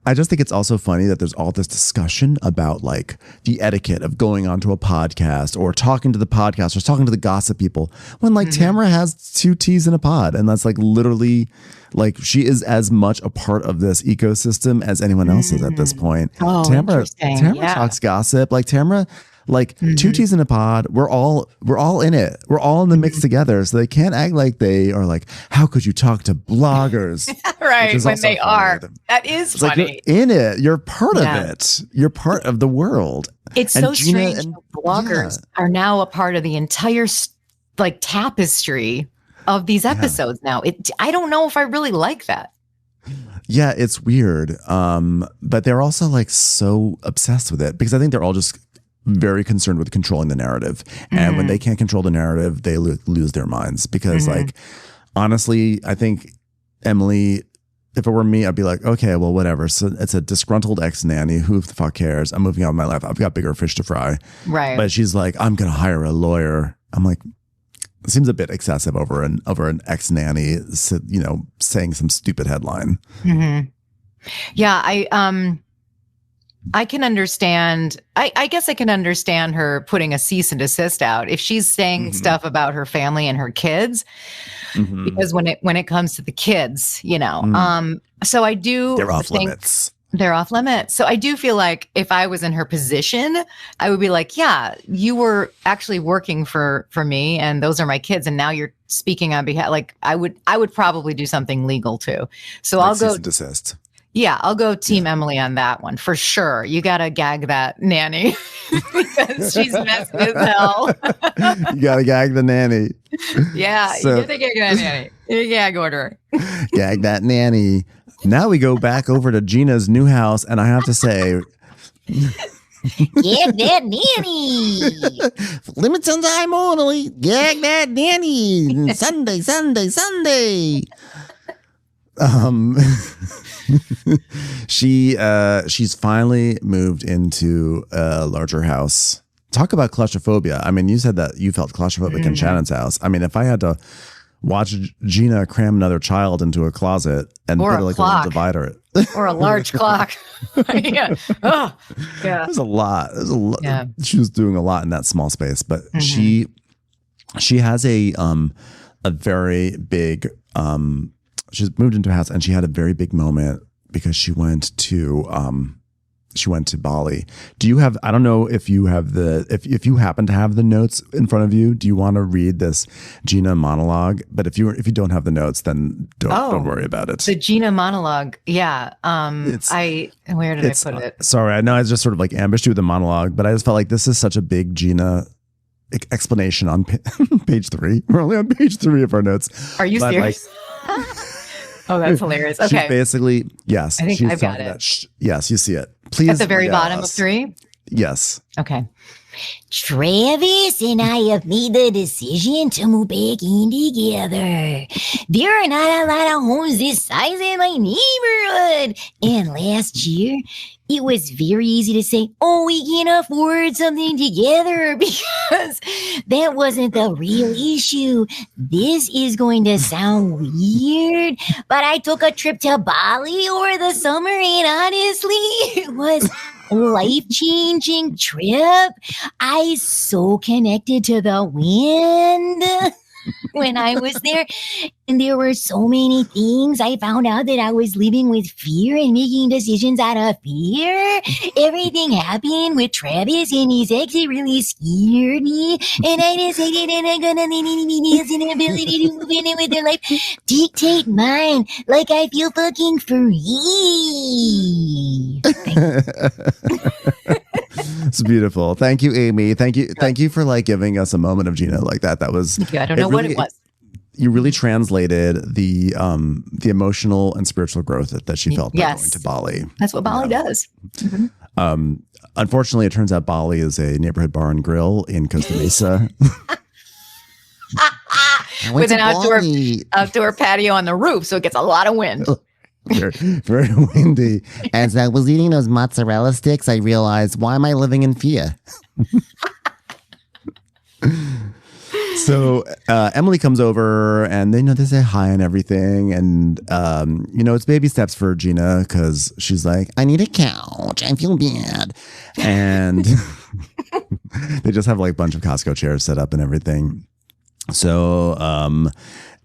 S1: I just think it's also funny that there's all this discussion about like the etiquette of going onto a podcast or talking to the podcast or talking to the gossip people when like Tamra has 2 T's in a pod. And that's like literally like she is as much a part of this ecosystem as anyone else is at this point.
S2: Oh,
S1: Tamra
S2: yeah.
S1: talks gossip. Like Tamra, like 2 T's in a pod. We're all in it. We're all in the mix together. So they can't act like they are like, how could you talk to bloggers?
S2: Right.
S1: is
S2: When
S1: also
S2: they
S1: funny.
S2: are. That is
S1: It's like
S2: funny.
S1: you're in it. You're part
S2: Yeah.
S1: of it. You're part of the world.
S2: It's
S1: And
S2: so
S1: Gina
S2: strange.
S1: and-
S2: how bloggers are now a part of the entire like tapestry of these episodes now. I don't know if I really like that.
S1: Yeah, it's weird. But they're also like so obsessed with it because I think they're all just very concerned with controlling the narrative. And when they can't control the narrative, they lose their minds because like, honestly, I think Emily, if it were me, I'd be like, okay, well, whatever. So it's a disgruntled ex-nanny. Who the fuck cares? I'm moving on with my life. I've got bigger fish to fry.
S2: Right.
S1: But she's like, I'm going to hire a lawyer. I'm like, it seems a bit excessive over an ex-nanny, saying some stupid headline.
S2: Yeah. I can understand. I guess I can understand her putting a cease and desist out if she's saying stuff about her family and her kids, because when it comes to the kids, so I do.
S1: They're off
S2: think
S1: limits.
S2: They're off limits. So I do feel like if I was in her position, I would be like, yeah, you were actually working for me, and those are my kids, and now you're speaking on behalf. Like I would probably do something legal too. So
S1: Like
S2: I'll go.
S1: cease and desist.
S2: Yeah, I'll go Team Emily on that one for sure. You got to gag that nanny because she's messy as hell.
S1: You got to gag the nanny.
S2: Yeah,
S1: So-
S2: you got to gag that nanny. You gag order.
S1: Gag that nanny. Now we go back over to Gina's new house, and I have to say,
S3: Gag that nanny.
S4: Limited time only. Gag that nanny. Sunday.
S1: She's finally moved into a larger house. Talk about claustrophobia. I mean, you said that you felt claustrophobic in Shannon's house. I mean, if I had to watch Gina cram another child into a closet and
S2: Or
S1: put
S2: a
S1: like a
S2: clock.
S1: little divider,
S2: Or a large clock. Yeah. Oh, yeah.
S1: there's a lot.
S2: Yeah.
S1: She was doing a lot in that small space, but she has a very big she's moved into a house, and she had a very big moment because she went to Bali. Do you have, I don't know if you have if you happen to have the notes in front of you, do you want to read this Gina monologue? But if you don't have the notes, then don't worry about it.
S2: The Gina monologue. Yeah. Where did I put it?
S1: Sorry, I know I just sort of like ambushed you with the monologue, but I just felt like this is such a big Gina explanation on page 3. We're only on page 3 of our notes.
S2: Are you
S1: But,
S2: serious? Oh, that's hilarious.
S1: She's
S2: Okay.
S1: basically, yes.
S2: I think
S1: she's
S2: I've got
S1: talking
S2: it.
S1: about yes, you see it. Please.
S2: At the very
S1: read
S2: bottom of
S1: us.
S2: 3.
S1: Yes.
S2: Okay.
S3: Travis and I have made the decision to move back in together. There are not a lot of homes this size in my neighborhood. And last year, it was very easy to say, oh, we can afford something together because that wasn't the real issue. This is going to sound weird, but I took a trip to Bali over the summer and honestly, it was a life-changing trip. I so connected to the wind when I was there. And there were so many things. I found out that I was living with fear and making decisions out of fear. Everything happened with Travis and his ex. It really scared me. And I decided that I'm going to let anybody an ability to move in with their life dictate mine like I feel fucking free.
S1: It's beautiful. Thank you, Amy. Thank you for like giving us a moment of Gina like that. That was
S2: I don't know what it was.
S1: You really translated the emotional and spiritual growth that she felt by
S2: Yes.
S1: going to Bali.
S2: That's what Bali does. Mm-hmm.
S1: Unfortunately, it turns out Bali is a neighborhood bar and grill in Costa Mesa.
S2: With an outdoor patio on the roof, so it gets a lot of wind.
S1: very, very windy.
S4: As I was eating those mozzarella sticks, I realized, why am I living in fear?
S1: So Emily comes over and they say hi and everything. And, it's baby steps for Gina because she's like, I need a couch. I feel bad. And they just have like a bunch of Costco chairs set up and everything. So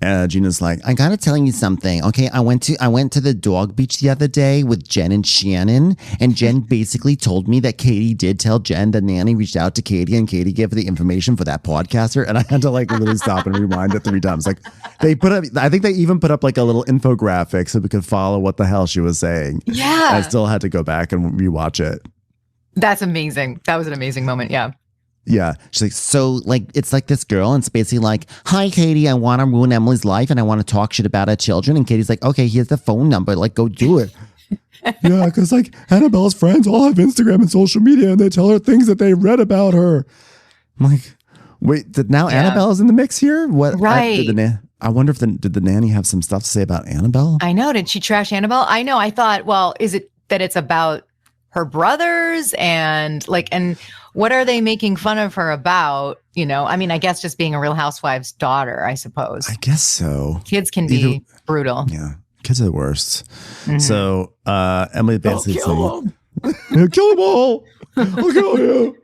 S1: Gina's like, I gotta tell you something. Okay, I went to the dog beach the other day with Jen and Shannon, and Jen basically told me that Katie did tell Jen the nanny reached out to Katie, and Katie gave her the information for that podcaster. And I had to like literally stop and rewind it 3 times. Like I think they even put up like a little infographic so we could follow what the hell she was saying.
S2: Yeah.
S1: I still had to go back and rewatch it.
S2: That's amazing. That was an amazing moment. Yeah.
S1: Yeah.
S4: She's like, so like, it's like this girl, and it's basically like, hi, Katie, I want to ruin Emily's life and I want to talk shit about her children. And Katie's like, okay, here's the phone number. Like, go do it.
S1: Yeah, because like Annabelle's friends all have Instagram and social media and they tell her things that they read about her. I'm like, wait, now Annabelle's in the mix here? What?
S2: Right.
S1: I wonder if did the nanny have some stuff to say about Annabelle?
S2: I know. Did she trash Annabelle? I know. I thought, well, is it that it's about her brothers and what are they making fun of her about? I mean, I guess just being a Real Housewives daughter, I suppose.
S1: I guess so.
S2: Kids can be brutal.
S1: Yeah. Kids are the worst.
S2: Mm-hmm.
S1: So Emily basically
S2: kill
S1: saying, kill them all. I'll kill you.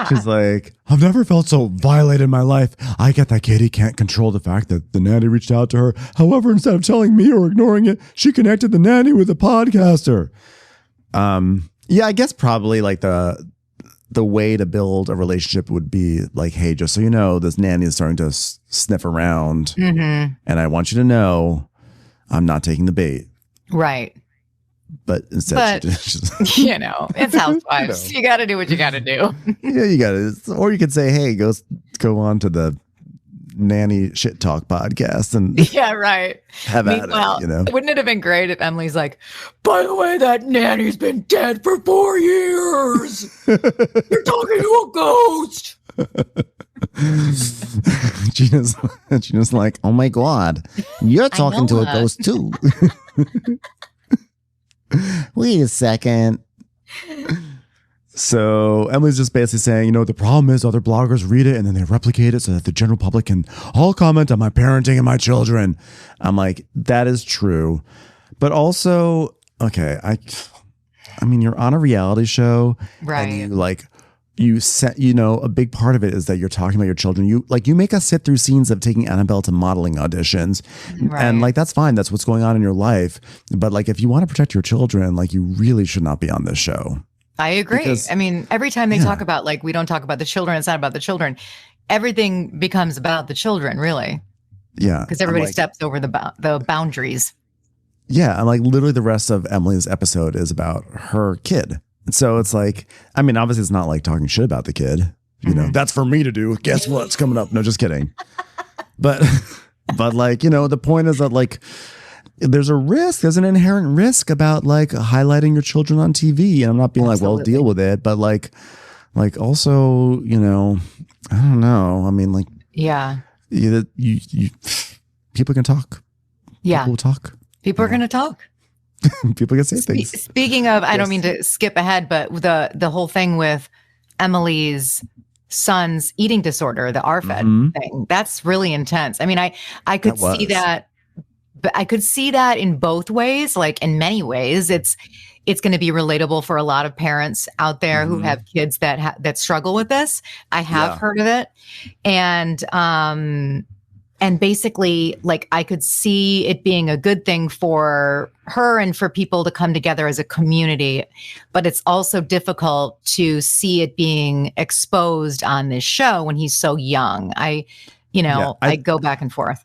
S1: She's like, I've never felt so violated in my life. I get that Katie can't control the fact that the nanny reached out to her. However, instead of telling me or ignoring it, she connected the nanny with a podcaster. Yeah, I guess probably like the way to build a relationship would be like, hey, just so you know, this nanny is starting to sniff around, and I want you to know I'm not taking the bait.
S2: Right.
S1: But instead,
S2: it's Housewives. You got to do what you got to do.
S1: Yeah, you got to. Or you could say, hey, go on to the nanny shit talk podcast and
S2: yeah, right.
S1: Have at it.
S2: Wouldn't it have been great if Emily's like, by the way, that nanny's been dead for 4 years. You're talking to a ghost.
S4: Gina's like, oh my God, you're talking to a ghost too. Wait a second.
S1: So Emily's just basically saying, the problem is other bloggers read it and then they replicate it so that the general public can all comment on my parenting and my children. I'm like, that is true. But also, okay, I mean, you're on a reality show.
S2: Right.
S1: And you set, a big part of it is that you're talking about your children. You make us sit through scenes of taking Annabelle to modeling auditions. Right. And that's fine. That's what's going on in your life. But if you want to protect your children, you really should not be on this show.
S2: I agree. Because, I mean, every time they talk about we don't talk about the children, it's not about the children. Everything becomes about the children, really.
S1: Yeah.
S2: Because everybody steps over the boundaries.
S1: Yeah. And literally the rest of Emily's episode is about her kid. And so it's obviously it's not talking shit about the kid. That's for me to do. Guess what's coming up? No, just kidding. But the point is that there's a risk. There's an inherent risk about like highlighting your children on TV. And I'm not being like, well, deal with it. But like also, you know, I don't know. I mean, like,
S2: Yeah.
S1: you people can talk.
S2: Yeah.
S1: People will talk.
S2: People are going to talk.
S1: People can say things.
S2: Speaking of, I don't mean to skip ahead, but the whole thing with Emily's son's eating disorder, the RFED thing, that's really intense. I mean, I could see that, but I could see that in both ways. Like in many ways, it's going to be relatable for a lot of parents out there who have kids that struggle with this. I have heard of it, and basically, like, I could see it being a good thing for her and for people to come together as a community, but it's also difficult to see it being exposed on this show when he's so young. I go back and forth.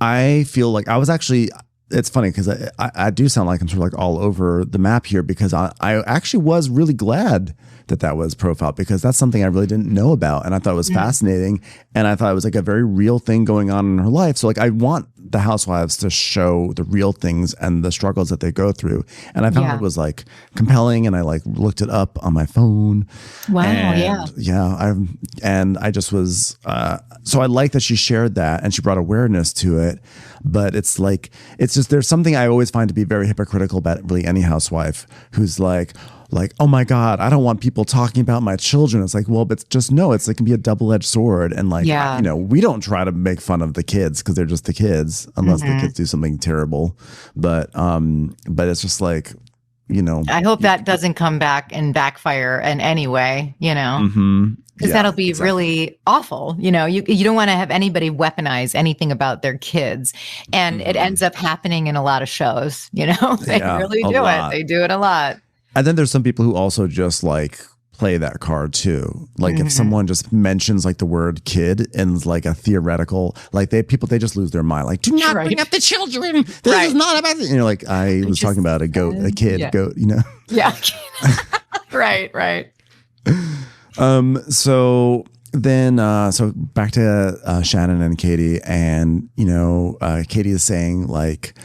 S1: I feel like I was actually, it's funny because I do sound like I'm sort of like all over the map here, because I actually was really glad that was profiled, because that's something I really didn't know about. And I thought it was fascinating. And I thought it was like a very real thing going on in her life. So like, I want the housewives to show the real things and the struggles that they go through. And I found it was like compelling, and I like looked it up on my phone.
S2: Wow.
S1: I just was, so I like that she shared that and she brought awareness to it. But it's like, it's just, there's something I always find to be very hypocritical about really any housewife who's like, oh my God, I don't want people talking about my children. It's like, well, but just know it can be a double-edged sword. And like, you know, we don't try to make fun of the kids because they're just the kids, unless the kids do something terrible. But it's just like, you know,
S2: I hope that doesn't come back and backfire in any way, you know, because that'll be really awful. You know, you don't want to have anybody weaponize anything about their kids. And it ends up happening in a lot of shows, you know, they really do it. They do it a lot.
S1: And then there's some people who also just like play that card too. Like if someone just mentions like the word kid and like a theoretical, like they just lose their mind. Like, do not bring up the children. This is not about it. You know, like I was talking about a goat, a kid goat, you know?
S2: Yeah. Right.
S1: So then, so back to Shannon and Katie, and, you know, Katie is saying like,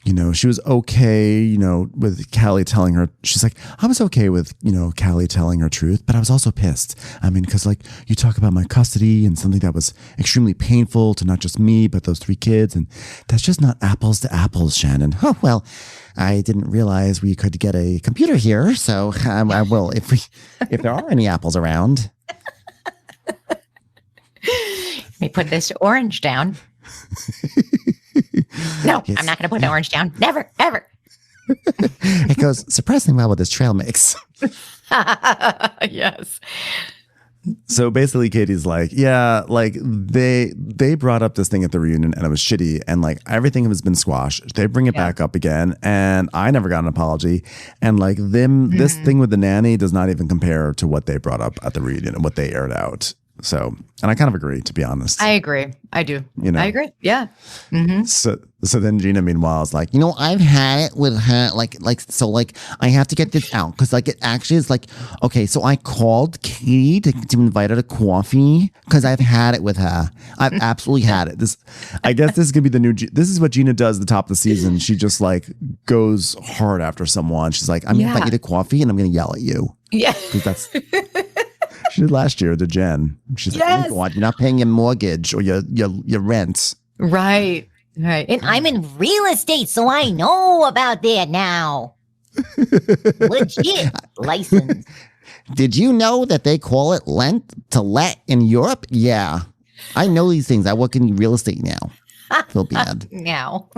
S1: you know, she was okay, you know, with Callie telling her, she's like, I was okay with, you know, Callie telling her truth, but I was also pissed. I mean, because like you talk about my custody and something that was extremely painful to not just me, but those 3 kids. And that's just not apples to apples, Shannon. Oh, well, I didn't realize we could get a computer here. So I will, if there are any apples around.
S3: Let me put this orange down. No, yes. I'm not going to put an orange down. Never, ever.
S4: It goes surprisingly well with this trail mix.
S2: Yes.
S1: So basically Katie's like, yeah, like they brought up this thing at the reunion and it was shitty, and like everything has been squashed. They bring it back up again, and I never got an apology. And like this thing with the nanny does not even compare to what they brought up at the reunion and what they aired out. So, and I kind of agree, to be honest.
S2: I agree. I do.
S1: You know?
S2: I agree. Yeah.
S1: So then Gina, meanwhile, is like,
S4: you know, I've had it with her, so I have to get this out, because like it actually is like, okay, so I called Katie to invite her to coffee because I've had it with her. I've absolutely had it. I guess this is gonna be the new. This is what Gina does at the top of the season. She just like goes hard after someone. She's like, I'm gonna invite you to coffee and I'm gonna yell at you.
S2: Yeah,
S1: because that's. She did last year to Jen. She's like, oh God, you're not paying your mortgage or your rent.
S2: Right.
S3: And I'm in real estate, so I know about that now. Legit license.
S4: Did you know that they call it to let in Europe? Yeah. I know these things. I work in real estate now. Feel bad.
S2: Now.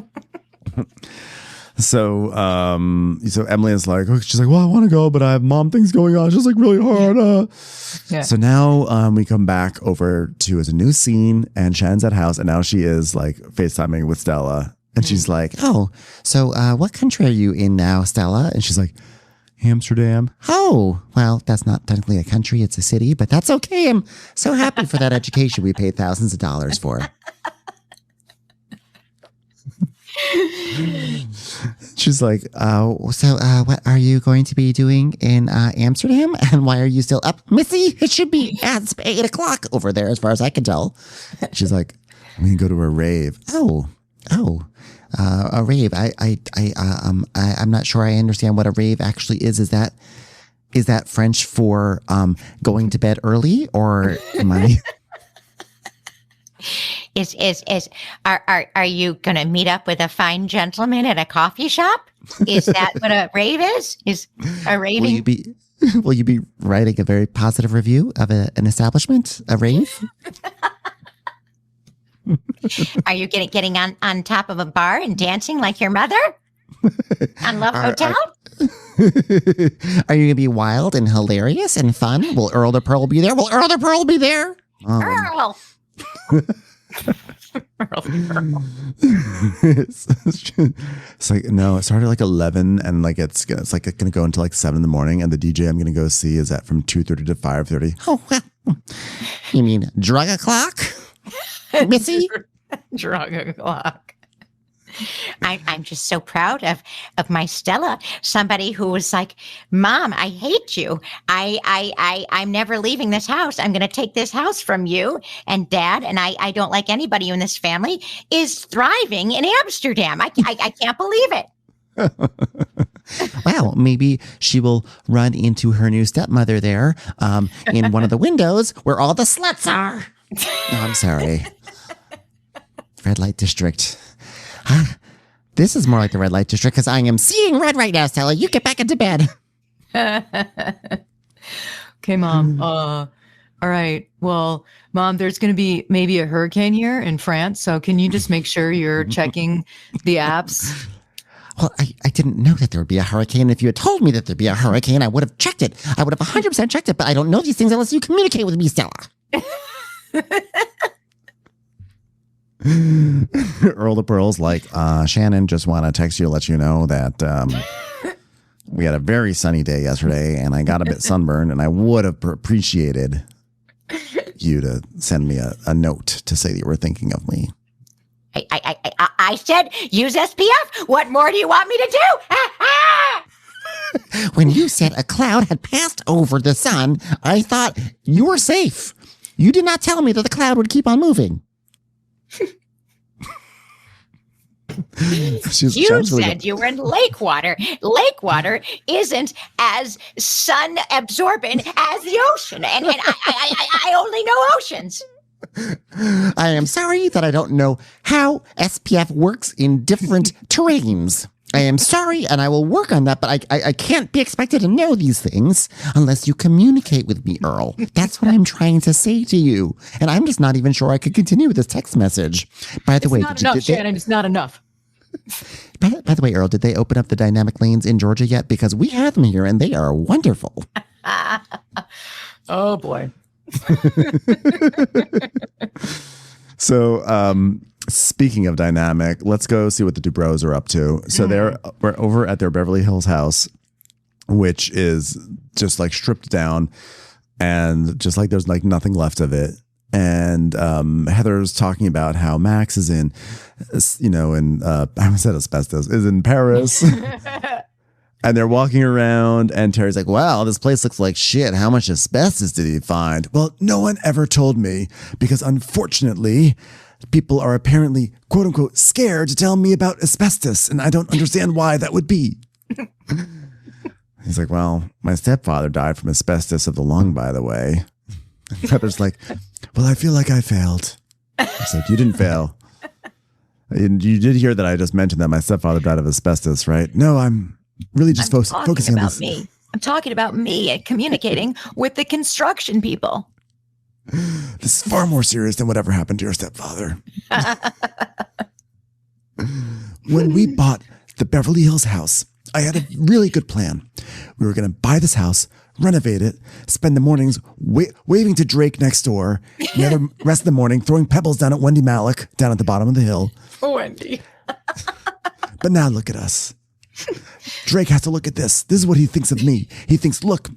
S1: So Emily is like, she's like, well, I want to go, but I have mom things going on. She's like really hard. So now we come back over to a new scene, and Shannon's at house, and now she is like FaceTiming with Stella, and she's like, oh, so what country are you in now, Stella? And she's like, Amsterdam. Oh, well, that's not technically a country, it's a city, but that's okay. I'm so happy for that education we paid thousands of dollars for. She's like, so what are you going to be doing in Amsterdam? And why are you still up? Missy, it should be at 8 o'clock over there, as far as I can tell. She's like, I'm going to go to a rave. Oh,
S4: A rave. I'm not sure I understand what a rave actually is. Is that French for going to bed early, or am I?
S3: Are you gonna meet up with a fine gentleman at a coffee shop? Is that what a rave is? Is a raving?
S4: Will you be writing a very positive review of an establishment, a rave?
S3: Are you getting on top of a bar and dancing like your mother on Love Hotel?
S4: Are you gonna be wild and hilarious and fun? Will Earl the Pearl be there? Will Earl the Pearl be there?
S3: Earl.
S1: It's like, no, it started like 11 and like it's like gonna go until like 7 in the morning, and the DJ I'm gonna go see is at from 2:30 to 5:30.
S4: Oh, well, you mean drug o'clock, Missy?
S2: Drug o'clock.
S3: I'm just so proud of my Stella, somebody who was like, Mom, I hate you. I'm never leaving this house. I'm going to take this house from you. And Dad, and I don't like anybody in this family, is thriving in Amsterdam. I can't believe it.
S4: Wow, maybe she will run into her new stepmother there in one of the windows where all the sluts are. No, I'm sorry. Red light district. This is more like the red light district because I am seeing red right now, Stella. You get back into bed.
S2: Okay, Mom. All right. Well, Mom, there's going to be maybe a hurricane here in France. So can you just make sure you're checking the apps?
S4: Well, I didn't know that there would be a hurricane. If you had told me that there'd be a hurricane, I would have checked it. I would have 100% checked it, but I don't know these things unless you communicate with me, Stella.
S1: Earl the Pearl's like, Shannon, just want to text you to let you know that we had a very sunny day yesterday and I got a bit sunburned, and I would have appreciated you to send me a note to say that you were thinking of me.
S3: I said use SPF. What more do you want me to do?
S4: When you said a cloud had passed over the sun, I thought you were safe. You did not tell me that the cloud would keep on moving.
S3: You said you were in lake water. Lake water isn't as sun absorbent as the ocean, and I only know oceans.
S4: I am sorry that I don't know how SPF works in different terrains. I am sorry, and I will work on that, but I can't be expected to know these things unless you communicate with me, Earl. That's what I'm trying to say to you. And I'm just not even sure I could continue with this text message. By the way,
S2: it's not enough, Shannon. It's not enough.
S4: By the way, Earl, did they open up the dynamic lanes in Georgia yet? Because we have them here, and they are wonderful.
S2: Oh, boy.
S1: So, speaking of dynamic, let's go see what the Dubrows are up to. So we're over at their Beverly Hills house, which is just like stripped down and just like there's like nothing left of it. And Heather's talking about how Max is in, I almost said asbestos, is in Paris. And they're walking around and Terry's like, wow, this place looks like shit. How much asbestos did he find? Well, no one ever told me because unfortunately, people are apparently, quote unquote, scared to tell me about asbestos. And I don't understand why that would be. He's like, well, my stepfather died from asbestos of the lung, by the way. And Heather's like, well, I feel like I failed. I said, you didn't fail. You did hear that I just mentioned that my stepfather died of asbestos, right? No, I'm really just focusing on this.
S2: Me. I'm talking about me and communicating with the construction people.
S1: This is far more serious than whatever happened to your stepfather. When we bought the Beverly Hills house, I had a really good plan. We were going to buy this house, renovate it, spend the mornings waving to Drake next door, the other rest of the morning throwing pebbles down at Wendy Malick down at the bottom of the hill.
S2: Wendy.
S1: But now look at us. Drake has to look at this. This is what he thinks of me. He thinks, look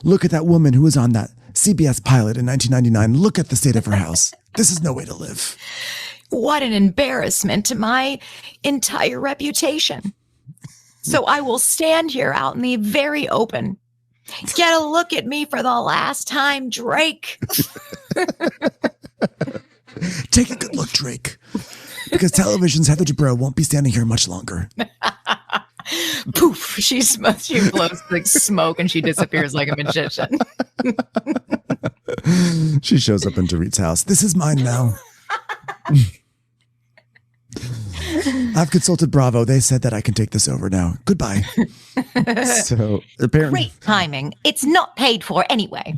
S1: at that woman who was on that CBS pilot in 1999. Look at the state of her house. This is no way to live.
S2: What an embarrassment to my entire reputation. So I will stand here out in the very open. Get a look at me for the last time, Drake.
S1: Take a good look, Drake. Because television's Heather Dubrow won't be standing here much longer.
S2: Poof. She blows like smoke and she disappears like a magician.
S1: She shows up in Dorit's house. This is mine now. I've consulted Bravo. They said that I can take this over now. Goodbye. So apparently,
S3: Great timing. It's not paid for anyway.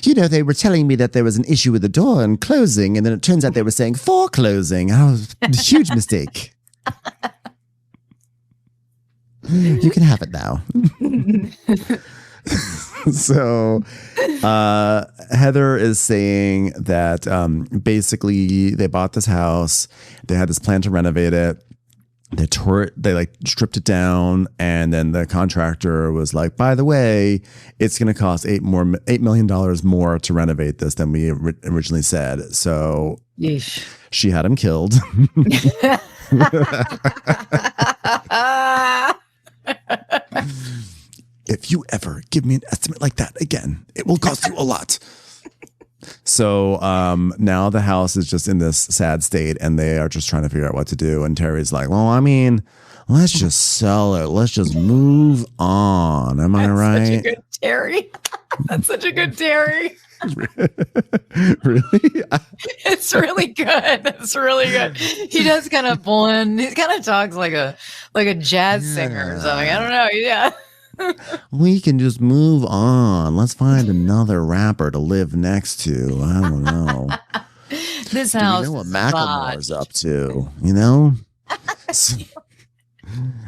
S4: They were telling me that there was an issue with the door and closing, and then it turns out they were saying for closing. Oh, a huge mistake. You can have it now.
S1: So Heather is saying that basically they bought this house. They had this plan to renovate it. They tore it, they like stripped it down, and then the contractor was like, by the way, it's going to cost $8 million more to renovate this than we originally said. So
S2: Yeesh.
S1: she had him killed. If you ever give me an estimate like that again, it will cost you a lot. So now the house is just in this sad state, and they are just trying to figure out what to do. And Terry's like, well, I mean, let's just sell it. Let's just move on. Am I right?
S2: Such a good Terry. That's such a good Terry.
S1: Really?
S2: It's really good. It's really good. He does kind of blend. He kind of talks like a jazz singer or something. I don't know. Yeah.
S4: We can just move on. Let's find another rapper to live next to. I don't know.
S2: This
S4: Do
S2: house.
S4: you know what
S2: is
S4: Macklemore's up to? You know?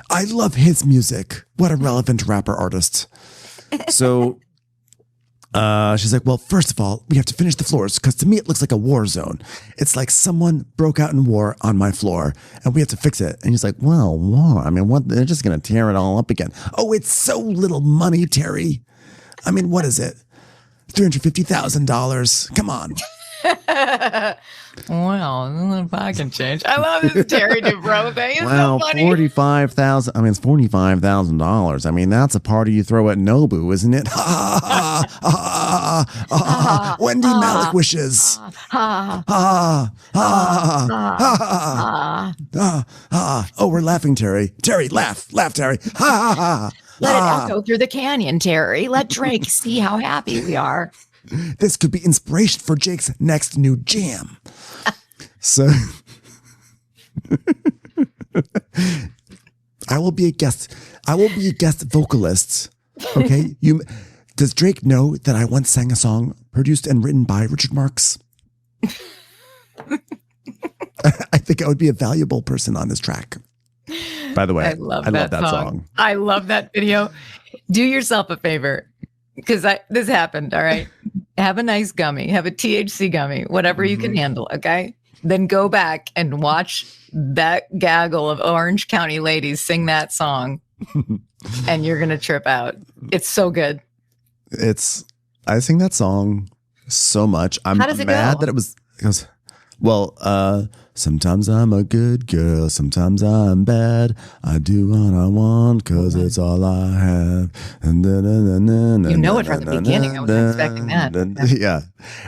S1: I love his music. What a relevant rapper artist. So she's like, well, first of all, we have to finish the floors because to me it looks like a war zone. It's like someone broke out in war on my floor and we have to fix it. And he's like, well, war. I mean, what? They're just going to tear it all up again. Oh, it's so little money, Terry. I mean, what is it? $350,000. Come on.
S2: Well, if I can change. I love this Terry Dubrow thing. It's
S4: Wow,
S2: so funny.
S4: $45,000. I mean, it's $45,000. I mean, that's a party you throw at Nobu, isn't it?
S1: Wendy Malick wishes. Oh, we're laughing, Terry. Terry, laugh, Terry.
S2: Let it echo through the canyon, Terry. Let Drake see how happy we are.
S1: This could be inspiration for Jake's next new jam. So I will be a guest. I will be a guest vocalist. Okay. Does Drake know that I once sang a song produced and written by Richard Marx? I think I would be a valuable person on this track. By the way, I love that song.
S2: I love that video. Do yourself a favor. Because this happened, all right? Have a nice gummy. Have a THC gummy, whatever you can handle, okay? Then go back and watch that gaggle of Orange County ladies sing that song, and you're going to trip out. It's so good.
S1: I sing that song so much. I'm
S2: How does it
S1: mad
S2: go?
S1: that it goes, well, sometimes I'm a good girl, sometimes I'm bad. I do what I want because it's all I have. And
S2: You know it from the beginning. I wasn't expecting that.
S1: Yeah.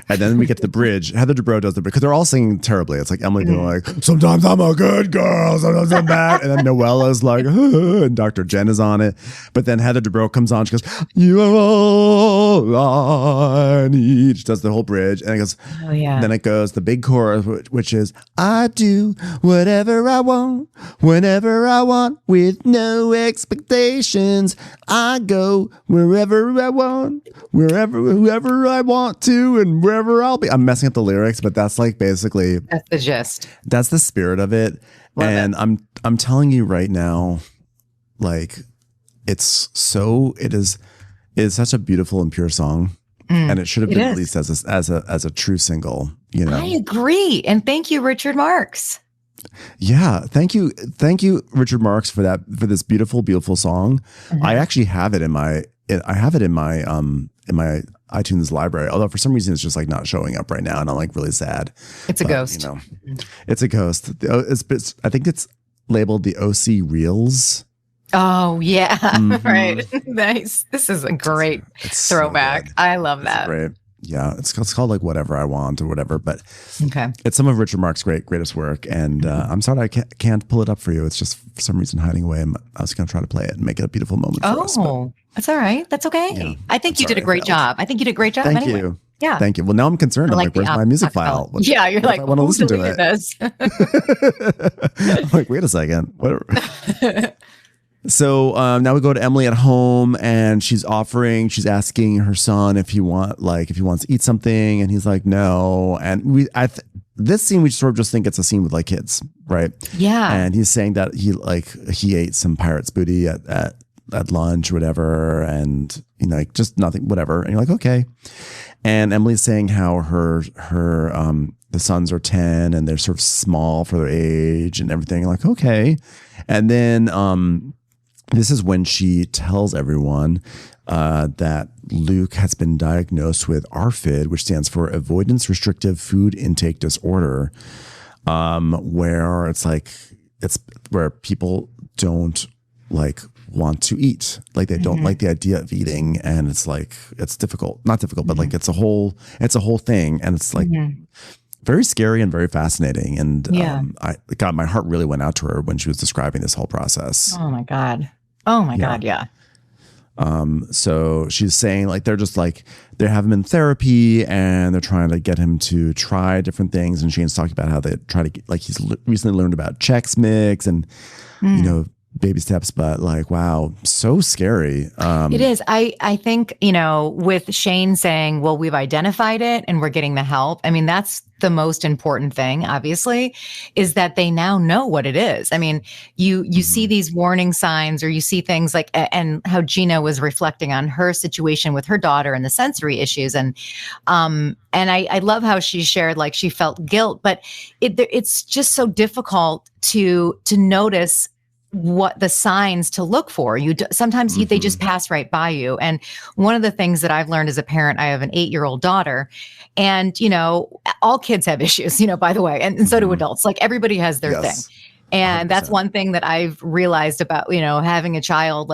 S1: And then we get to the bridge. Heather Dubrow does the bridge because they're all singing terribly. It's like Emily going like, sometimes I'm a good girl, sometimes I'm bad. And then Noella's like, and Dr. Jen is on it. But then Heather Dubrow comes on. She goes, you are all I need. She does the whole bridge. And it goes,
S2: Oh, yeah.
S1: then it goes the big chorus, which is, I do whatever I want, whenever I want, with no expectations. I go wherever I want, whoever I want to, and wherever I'll be. I'm messing up the lyrics, but that's like basically
S2: That's the gist.
S1: that's the spirit of it.
S2: Love
S1: And
S2: it.
S1: I'm telling you right now, like it is such a beautiful and pure song. And it should have
S2: It
S1: been
S2: is.
S1: released as a true single, you know.
S2: I agree. And thank you, Richard Marx.
S1: Yeah, thank you, Richard Marx, for this beautiful song. I actually have it in my iTunes library. Although for some reason it's just like not showing up right now, and I'm like really sad.
S2: It's a ghost.
S1: You know, it's a ghost. I think it's labeled the OC Reels.
S2: Oh yeah,
S1: Mhm.
S2: right. Nice. This is a great
S1: It's so
S2: throwback.
S1: good.
S2: I love
S1: It's
S2: that.
S1: great. Yeah, it's called like Whatever I Want or whatever, but
S2: Okay.
S1: it's some of Richard Mark's greatest work. And I'm sorry I can't pull it up for you. It's just for some reason hiding away. I was going to try to play it and make it a beautiful moment for us. But
S2: Oh, that's all right. That's okay.
S1: Yeah.
S2: I think
S1: I'm
S2: you did a
S1: sorry, I
S2: great
S1: failed.
S2: job. I think you did a great job.
S1: Thank
S2: anyway.
S1: you.
S2: Yeah.
S1: Thank you. Well, now I'm concerned.
S2: I
S1: I'm
S2: like
S1: like, where's
S2: the
S1: my music
S2: acapella.
S1: file?
S2: Yeah, you're
S1: what
S2: like,
S1: if I want to
S2: who
S1: listen to
S2: deleted
S1: it.
S2: this?
S1: I'm like, wait a second. What? So now we go to Emily at home, and she's asking her son if he wants to eat something, and he's like, no. And this scene, we sort of just think it's a scene with like kids, right?
S2: Yeah.
S1: And he's saying that he ate some pirate's booty at lunch or whatever, and like just nothing, whatever. And you're like, okay. And Emily's saying how the sons are 10 and they're sort of small for their age and everything. You're like, okay. And then this is when she tells everyone that Luke has been diagnosed with ARFID, which stands for Avoidance Restrictive Food Intake Disorder, where it's where people don't want to eat, like they don't like the idea of eating, and it's difficult, not difficult, but like it's a whole thing, and it's like very scary and very fascinating. And my heart really went out to her when she was describing this whole process.
S2: Oh my God. God. Yeah.
S1: So she's saying they have him in therapy and they're trying to get him to try different things. And Shane's talking about how they try to get, he's recently learned about Chex Mix and, baby steps, but wow, so scary.
S2: It is. I think, with Shane saying, well, we've identified it and we're getting the help. I mean, that's the most important thing, obviously, is that they now know what it is. I mean, you see these warning signs, or you see things like, and how Gina was reflecting on her situation with her daughter and the sensory issues. And I love how she shared, she felt guilt, but it's just so difficult to notice what the signs to look for. Sometimes they just pass right by you. And one of the things that I've learned as a parent, I have an 8-year-old daughter, and all kids have issues, by the way, and so do adults. Everybody has their thing. And 100%. That's one thing that I've realized about, having a child,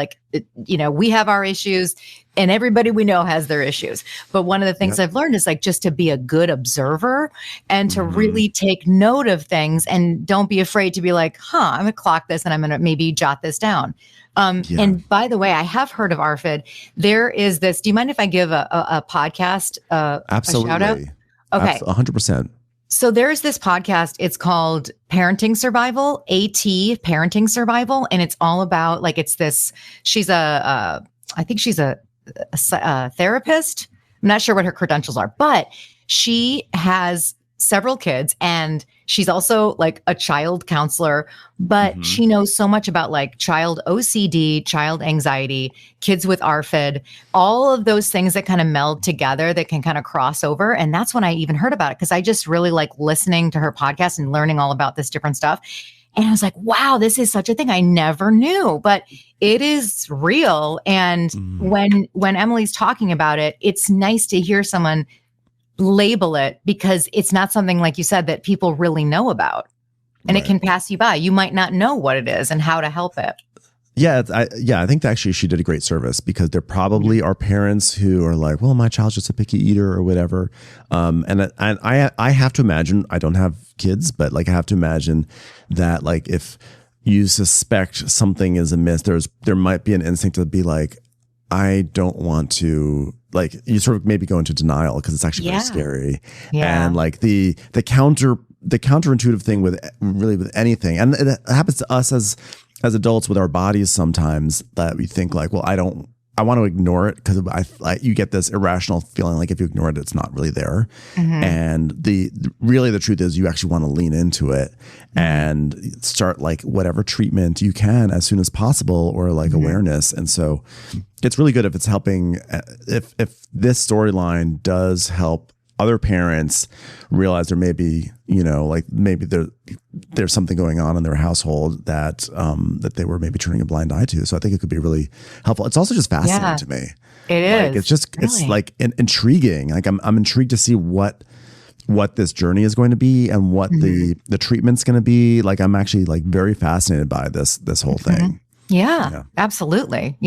S2: we have our issues and everybody we know has their issues. But one of the things I've learned is just to be a good observer and to really take note of things, and don't be afraid to be like, I'm going to clock this and I'm going to maybe jot this down. And by the way, I have heard of ARFID. There is this, do you mind if I give a podcast,
S1: Absolutely.
S2: a shout out? Okay.
S1: 100%.
S2: So there's this podcast. It's called Parenting Survival, Parenting Survival. And it's all about she's I think she's a therapist. I'm not sure what her credentials are, but she has several kids, and she's also a child counselor, but she knows so much about child OCD, child anxiety, kids with ARFID, all of those things that kind of meld together that can kind of cross over. And that's when I even heard about it, because I just really like listening to her podcast and learning all about this different stuff. And I was like, wow, this is such a thing. I never knew, but it is real. And when Emily's talking about it, it's nice to hear someone label it, because it's not something, like you said, that people really know about, and it can pass you by. You might not know what it is and how to help it.
S1: Yeah, I think that actually she did a great service, because there probably are parents who are like, well, my child's just a picky eater or whatever. And I have to imagine, I don't have kids, but I have to imagine that if you suspect something is amiss, there might be an instinct to be like, I don't want to, you sort of maybe go into denial, because it's actually very scary.
S2: Yeah.
S1: And the counterintuitive thing with anything, and it happens to us as adults with our bodies sometimes, that we think well, I want to ignore it, because you get this irrational feeling if you ignore it, it's not really there. And the truth is, you actually want to lean into it and start whatever treatment you can as soon as possible, or awareness. And so it's really good if it's helping, if this storyline does help other parents realize there may be, maybe there's something going on in their household that they were maybe turning a blind eye to. So I think it could be really helpful. It's also just fascinating to me.
S2: It is.
S1: It's just, really? It's intriguing. I'm intrigued to see what this journey is going to be, and what the treatment's going to be. I'm actually very fascinated by this whole thing.
S2: Yeah, absolutely.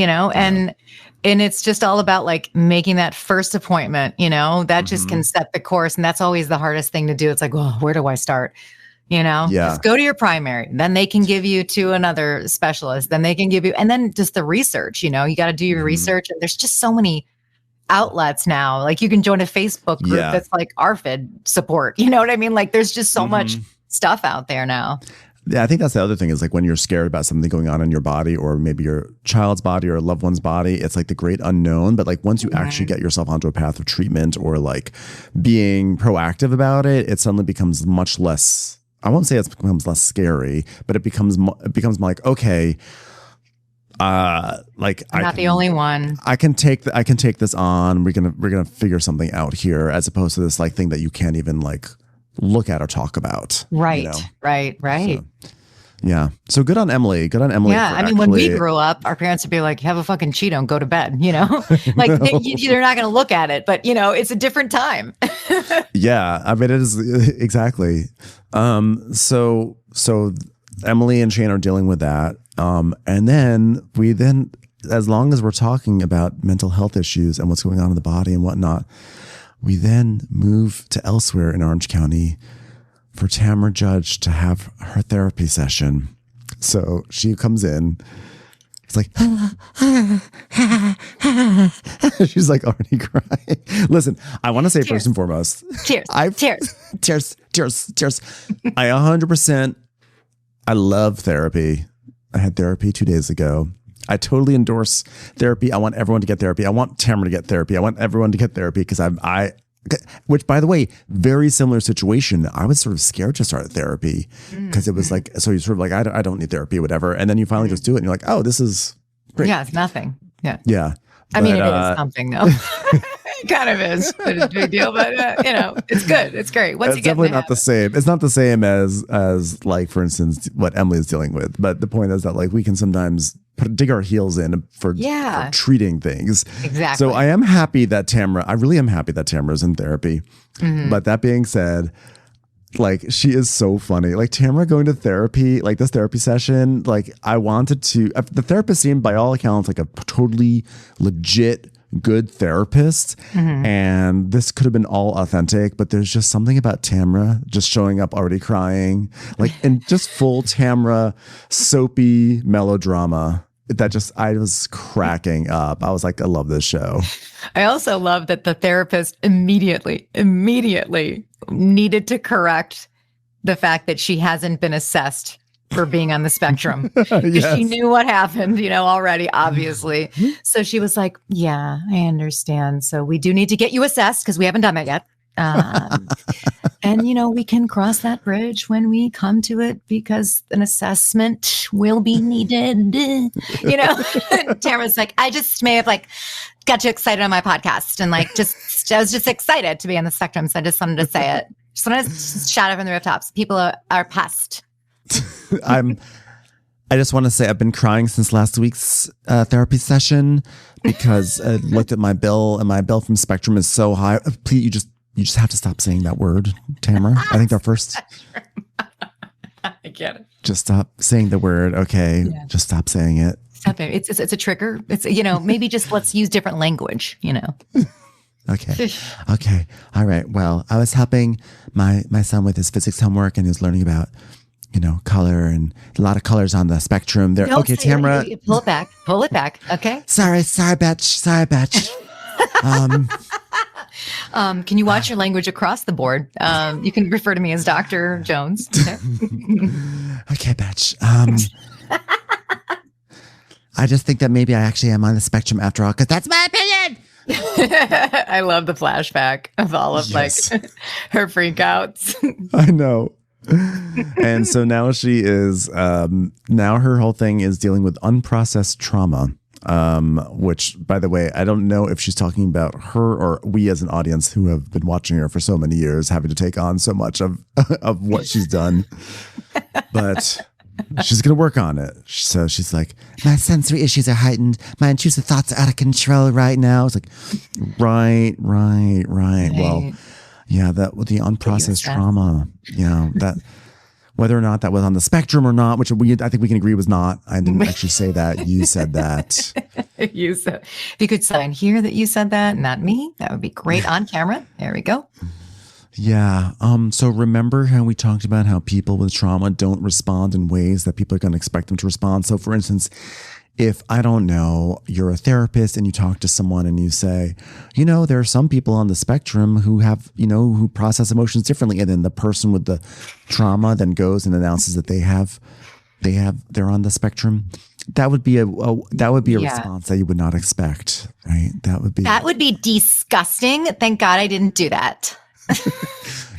S2: And it's just all about like making that first appointment, that just can set the course. And that's always the hardest thing to do. It's like, well, where do I start? Just go to your primary. Then they can give you to another specialist. Then they can give you, and then just the research, you got to do your research. And there's just so many outlets now. Like you can join a Facebook group that's like ARFID support. You know what I mean? Like there's just so much stuff out there now.
S1: Yeah, I think that's the other thing is like when you're scared about something going on in your body or maybe your child's body or a loved one's body, it's like the great unknown. But like once you actually get yourself onto a path of treatment or like being proactive about it, it suddenly becomes much less, I won't say it becomes less scary, but it becomes like, okay, like
S2: I'm not the only one.
S1: I can take this on. We're gonna figure something out here, as opposed to this like thing that you can't even like look at or talk about.
S2: Right. Right.
S1: So, yeah. So good on Emily.
S2: Yeah. I mean, when we grew up, our parents would be like, have a fucking Cheeto and go to bed, like they're not going to look at it, but it's a different time.
S1: Yeah. I mean, it is exactly. So Emily and Shane are dealing with that. And then as long as we're talking about mental health issues and what's going on in the body and whatnot, we then move to elsewhere in Orange County for Tamra Judge to have her therapy session. So she comes in. It's like, she's like already crying. Listen, I want to say first and foremost,
S2: cheers.
S1: Cheers. I 100%, I love therapy. I had therapy 2 days ago. I totally endorse therapy. I want everyone to get therapy. I want Tamra to get therapy. I want everyone to get therapy because which by the way, very similar situation. I was sort of scared to start therapy because it was like, so you're sort of like, I don't need therapy, whatever. And then you finally just do it and you're like, oh, this is great.
S2: Yeah, it's nothing. Yeah.
S1: Yeah.
S2: I mean, it is something though. It kind of is. It's a big deal, but it's good. It's great.
S1: It's definitely not the same. It's not the same as like, for instance, what Emily is dealing with. But the point is that like we can sometimes dig our heels in for treating things.
S2: Exactly.
S1: So I really am happy that Tamra is in therapy. But that being said, like she is so funny. Like Tamra going to therapy, like this therapy session, like I wanted to, the therapist seemed by all accounts like a totally legit good therapist. And this could have been all authentic, but there's just something about Tamra just showing up already crying, like in just full Tamra soapy melodrama that just, I was cracking up. I was like, I love this show.
S2: I also love that the therapist immediately needed to correct the fact that she hasn't been assessed for being on the spectrum. Yes. She knew what happened, already, obviously. So she was like, yeah, I understand. So we do need to get you assessed because we haven't done that yet. And, we can cross that bridge when we come to it because an assessment will be needed. Tamara's like, I just may have like got you excited on my podcast and like I was just excited to be on the spectrum. So I just wanted to say it. Just wanted to shout it from the rooftops. People are past.
S1: I just want to say I've been crying since last week's therapy session because I looked at my bill and my bill from Spectrum is so high. Please, you just have to stop saying that word, Tamra. I think they're first.
S2: I get it.
S1: Just stop saying the word. Okay. Yeah. Just stop saying it.
S2: Stop it. It's a trigger. It's, maybe just let's use different language,
S1: Okay. Okay. All right. Well, I was helping my son with his physics homework and he was learning about color and a lot of colors on the spectrum there. Okay, Tamra.
S2: Pull it back. Okay.
S1: Sorry, bitch.
S2: Can you watch your language across the board? You can refer to me as Dr. Jones. Okay,
S1: okay bitch. I just think that maybe I actually am on the spectrum after all, because that's my opinion.
S2: I love the flashback of all of like her freakouts.
S1: I know. And so now she is now her whole thing is dealing with unprocessed trauma, which, by the way, I don't know if she's talking about her or we as an audience who have been watching her for so many years having to take on so much of what she's done, but she's gonna work on it. So she's like, my sensory issues are heightened, my intrusive thoughts are out of control right now. It's like right. Well, yeah, that with the unprocessed trauma, that whether or not that was on the spectrum or not, which I think we can agree was not. I didn't actually say that. You said that.
S2: You said, if you could sign here that you said that, not me, that would be great on camera. There we go.
S1: Yeah. So remember how we talked about how people with trauma don't respond in ways that people are going to expect them to respond. So for instance, if I don't know, you're a therapist and you talk to someone and you say, there are some people on the spectrum who have, who process emotions differently. And then the person with the trauma then goes and announces that they're on the spectrum. That would be a response that you would not expect, right? That would be
S2: disgusting. Thank God I didn't do that.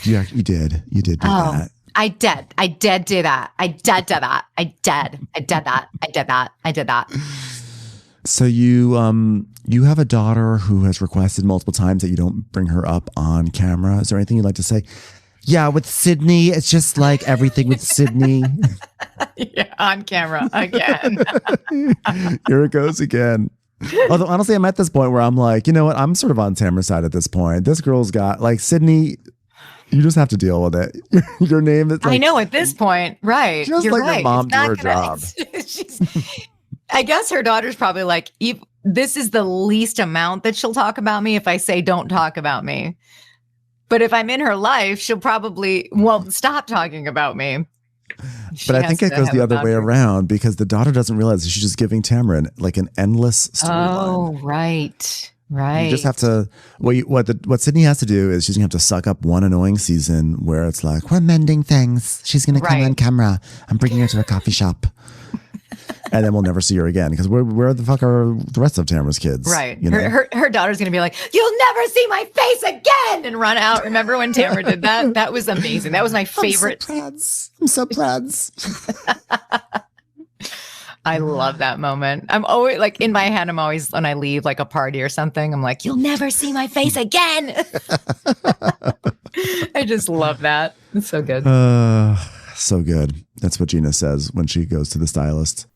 S1: You did do that.
S2: I did do that. I did that.
S1: So you have a daughter who has requested multiple times that you don't bring her up on camera. Is there anything you'd like to say? Yeah, with Sydney, it's just like everything with Sydney.
S2: Yeah, on camera again.
S1: Here it goes again. Although honestly, I'm at this point where I'm like, you know what? I'm sort of on Tamra's side at this point. This girl's got like Sydney. You just have to deal with it. Your name is. Like,
S2: I know at this point, right?
S1: Just
S2: You're
S1: like
S2: right.
S1: your mom do her job.
S2: I guess her daughter's probably like, this is the least amount that she'll talk about me if I say don't talk about me. But if I'm in her life, she'll probably won't stop talking about me.
S1: But I think it goes the other way around because the daughter doesn't realize she's just giving Tamra an endless storyline.
S2: Oh, right. Right.
S1: You just have to. What Sydney has to do is she's gonna have to suck up one annoying season where it's like we're mending things. She's gonna come on camera. I'm bringing her to a coffee shop, and then we'll never see her again because where the fuck are the rest of Tamra's kids?
S2: Right. Her daughter's gonna be like, "You'll never see my face again," and run out. Remember when Tamra did that? That was amazing. That was my favorite.
S1: I'm so proud.
S2: I love that moment. I'm always like in my head, I'm always when I leave like a party or something, I'm like, you'll never see my face again. I just love that. It's so good.
S1: So good. That's what Gina says when she goes to the stylist.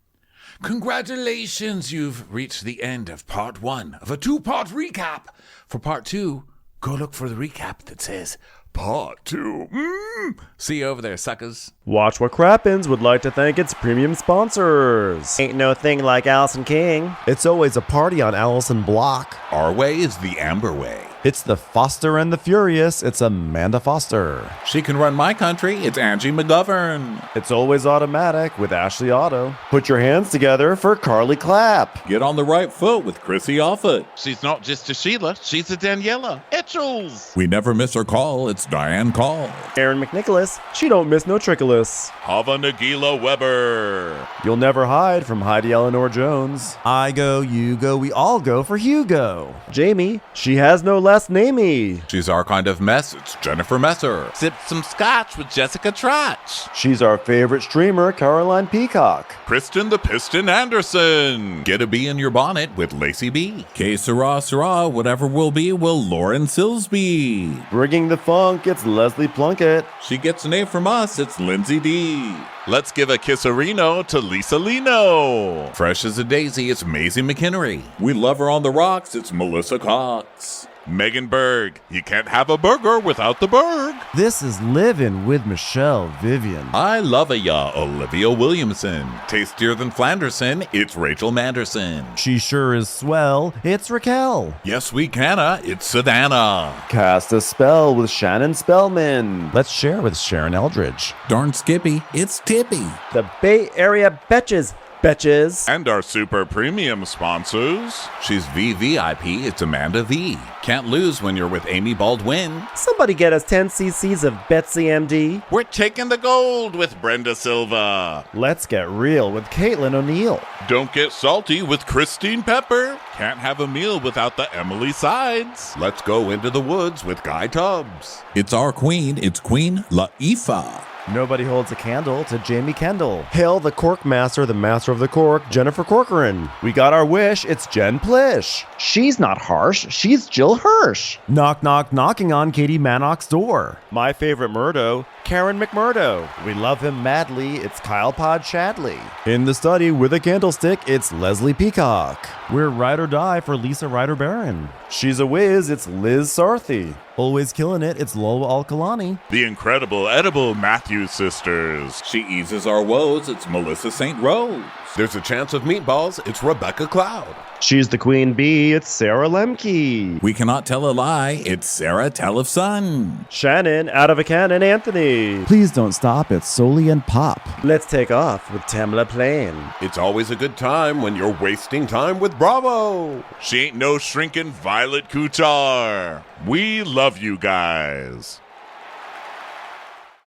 S5: Congratulations, you've reached the end of part 1 of a 2-part recap. For part 2, go look for the recap that says part 2. See you over there, suckers.
S7: Watch What Crappens would like to thank its premium sponsors. Ain't no thing like Allison King. It's always a party on Allison Block.
S5: Our way is the Amber way.
S7: It's the Foster and the Furious. It's Amanda Foster.
S5: She can run my country. It's Angie McGovern.
S7: It's always automatic with Ashley Otto. Put your hands together for Carly Clapp.
S5: Get on the right foot with Chrissy Offit.
S8: She's not just a Sheila, she's a Daniela Etchels.
S5: We never miss her call. It's Diane Call.
S7: Aaron McNicholas. She don't miss no trickolas.
S8: Hava Nagila Weber.
S7: You'll never hide from Heidi Eleanor Jones.
S1: I go, you go, we all go for Hugo.
S7: Jamie. She has no last namey.
S5: She's our kind of mess. It's Jennifer Messer.
S8: Sip some scotch with Jessica Trotch.
S7: She's our favorite streamer, Caroline Peacock.
S8: Kristen the Piston Anderson.
S5: Get a bee in your bonnet with Lacey B. Que sera, whatever will be, will Lauren Silsby.
S7: Bringing the funk, it's Leslie Plunkett.
S5: She gets an A from us, it's Lindsay D.
S8: Let's give a kisserino to Lisa Lino.
S5: Fresh as a daisy, it's Maisie McHenry. We love her on the rocks, it's Melissa Cox.
S8: Megan Berg. You can't have a burger without the Berg.
S1: This is Living with Michelle Vivian.
S5: I love ya, Olivia Williamson. Tastier than Flanderson, it's Rachel Manderson.
S1: She sure is swell. It's Raquel.
S5: Yes, we canna, it's Savannah.
S7: Cast a spell with Shannon Spellman.
S1: Let's share with Sharon Eldridge.
S5: Darn Skippy, it's Tippy.
S7: The Bay Area Betches. Betches.
S8: And our super premium sponsors.
S5: She's VVIP, it's Amanda V. Can't lose when you're with Amy Baldwin.
S7: Somebody get us 10 cc's of Betsy MD.
S8: We're taking the gold with Brenda Silva.
S7: Let's get real with Caitlin O'Neill.
S8: Don't get salty with Christine Pepper. Can't have a meal without the Emily Sides.
S5: Let's go into the woods with Guy Tubbs. It's our queen, it's Queen Laifah.
S7: Nobody holds a candle to Jamie Kendall. Hail the Cork Master, the Master of the Cork, Jennifer Corcoran. We got our wish, it's Jen Plish.
S9: She's not harsh, she's Jill Hirsch.
S1: Knock, knock, knocking on Katie Manock's door.
S7: My favorite Murdo, Karen McMurdo. We love him madly, it's Kyle Pod Shadley. In the study with a candlestick, it's Leslie Peacock. We're ride or die for Lisa Ryder Barron. She's a whiz, it's Liz Sarthy. Always killing it, it's Lola Alkalani.
S8: The incredible edible Matthews sisters.
S5: She eases our woes. It's Melissa St. Rose.
S9: There's a chance of meatballs. It's Rebecca Cloud.
S7: She's the queen bee, it's Sarah Lemke.
S5: We cannot tell a lie. It's Sarah Telefson.
S7: Shannon out of a cannon Anthony.
S1: Please don't stop. It's Soli and Pop.
S7: Let's take off with Tamla Plain.
S9: It's always a good time when you're wasting time with Bravo.
S8: She ain't no shrinking Violet Couture. We love you guys.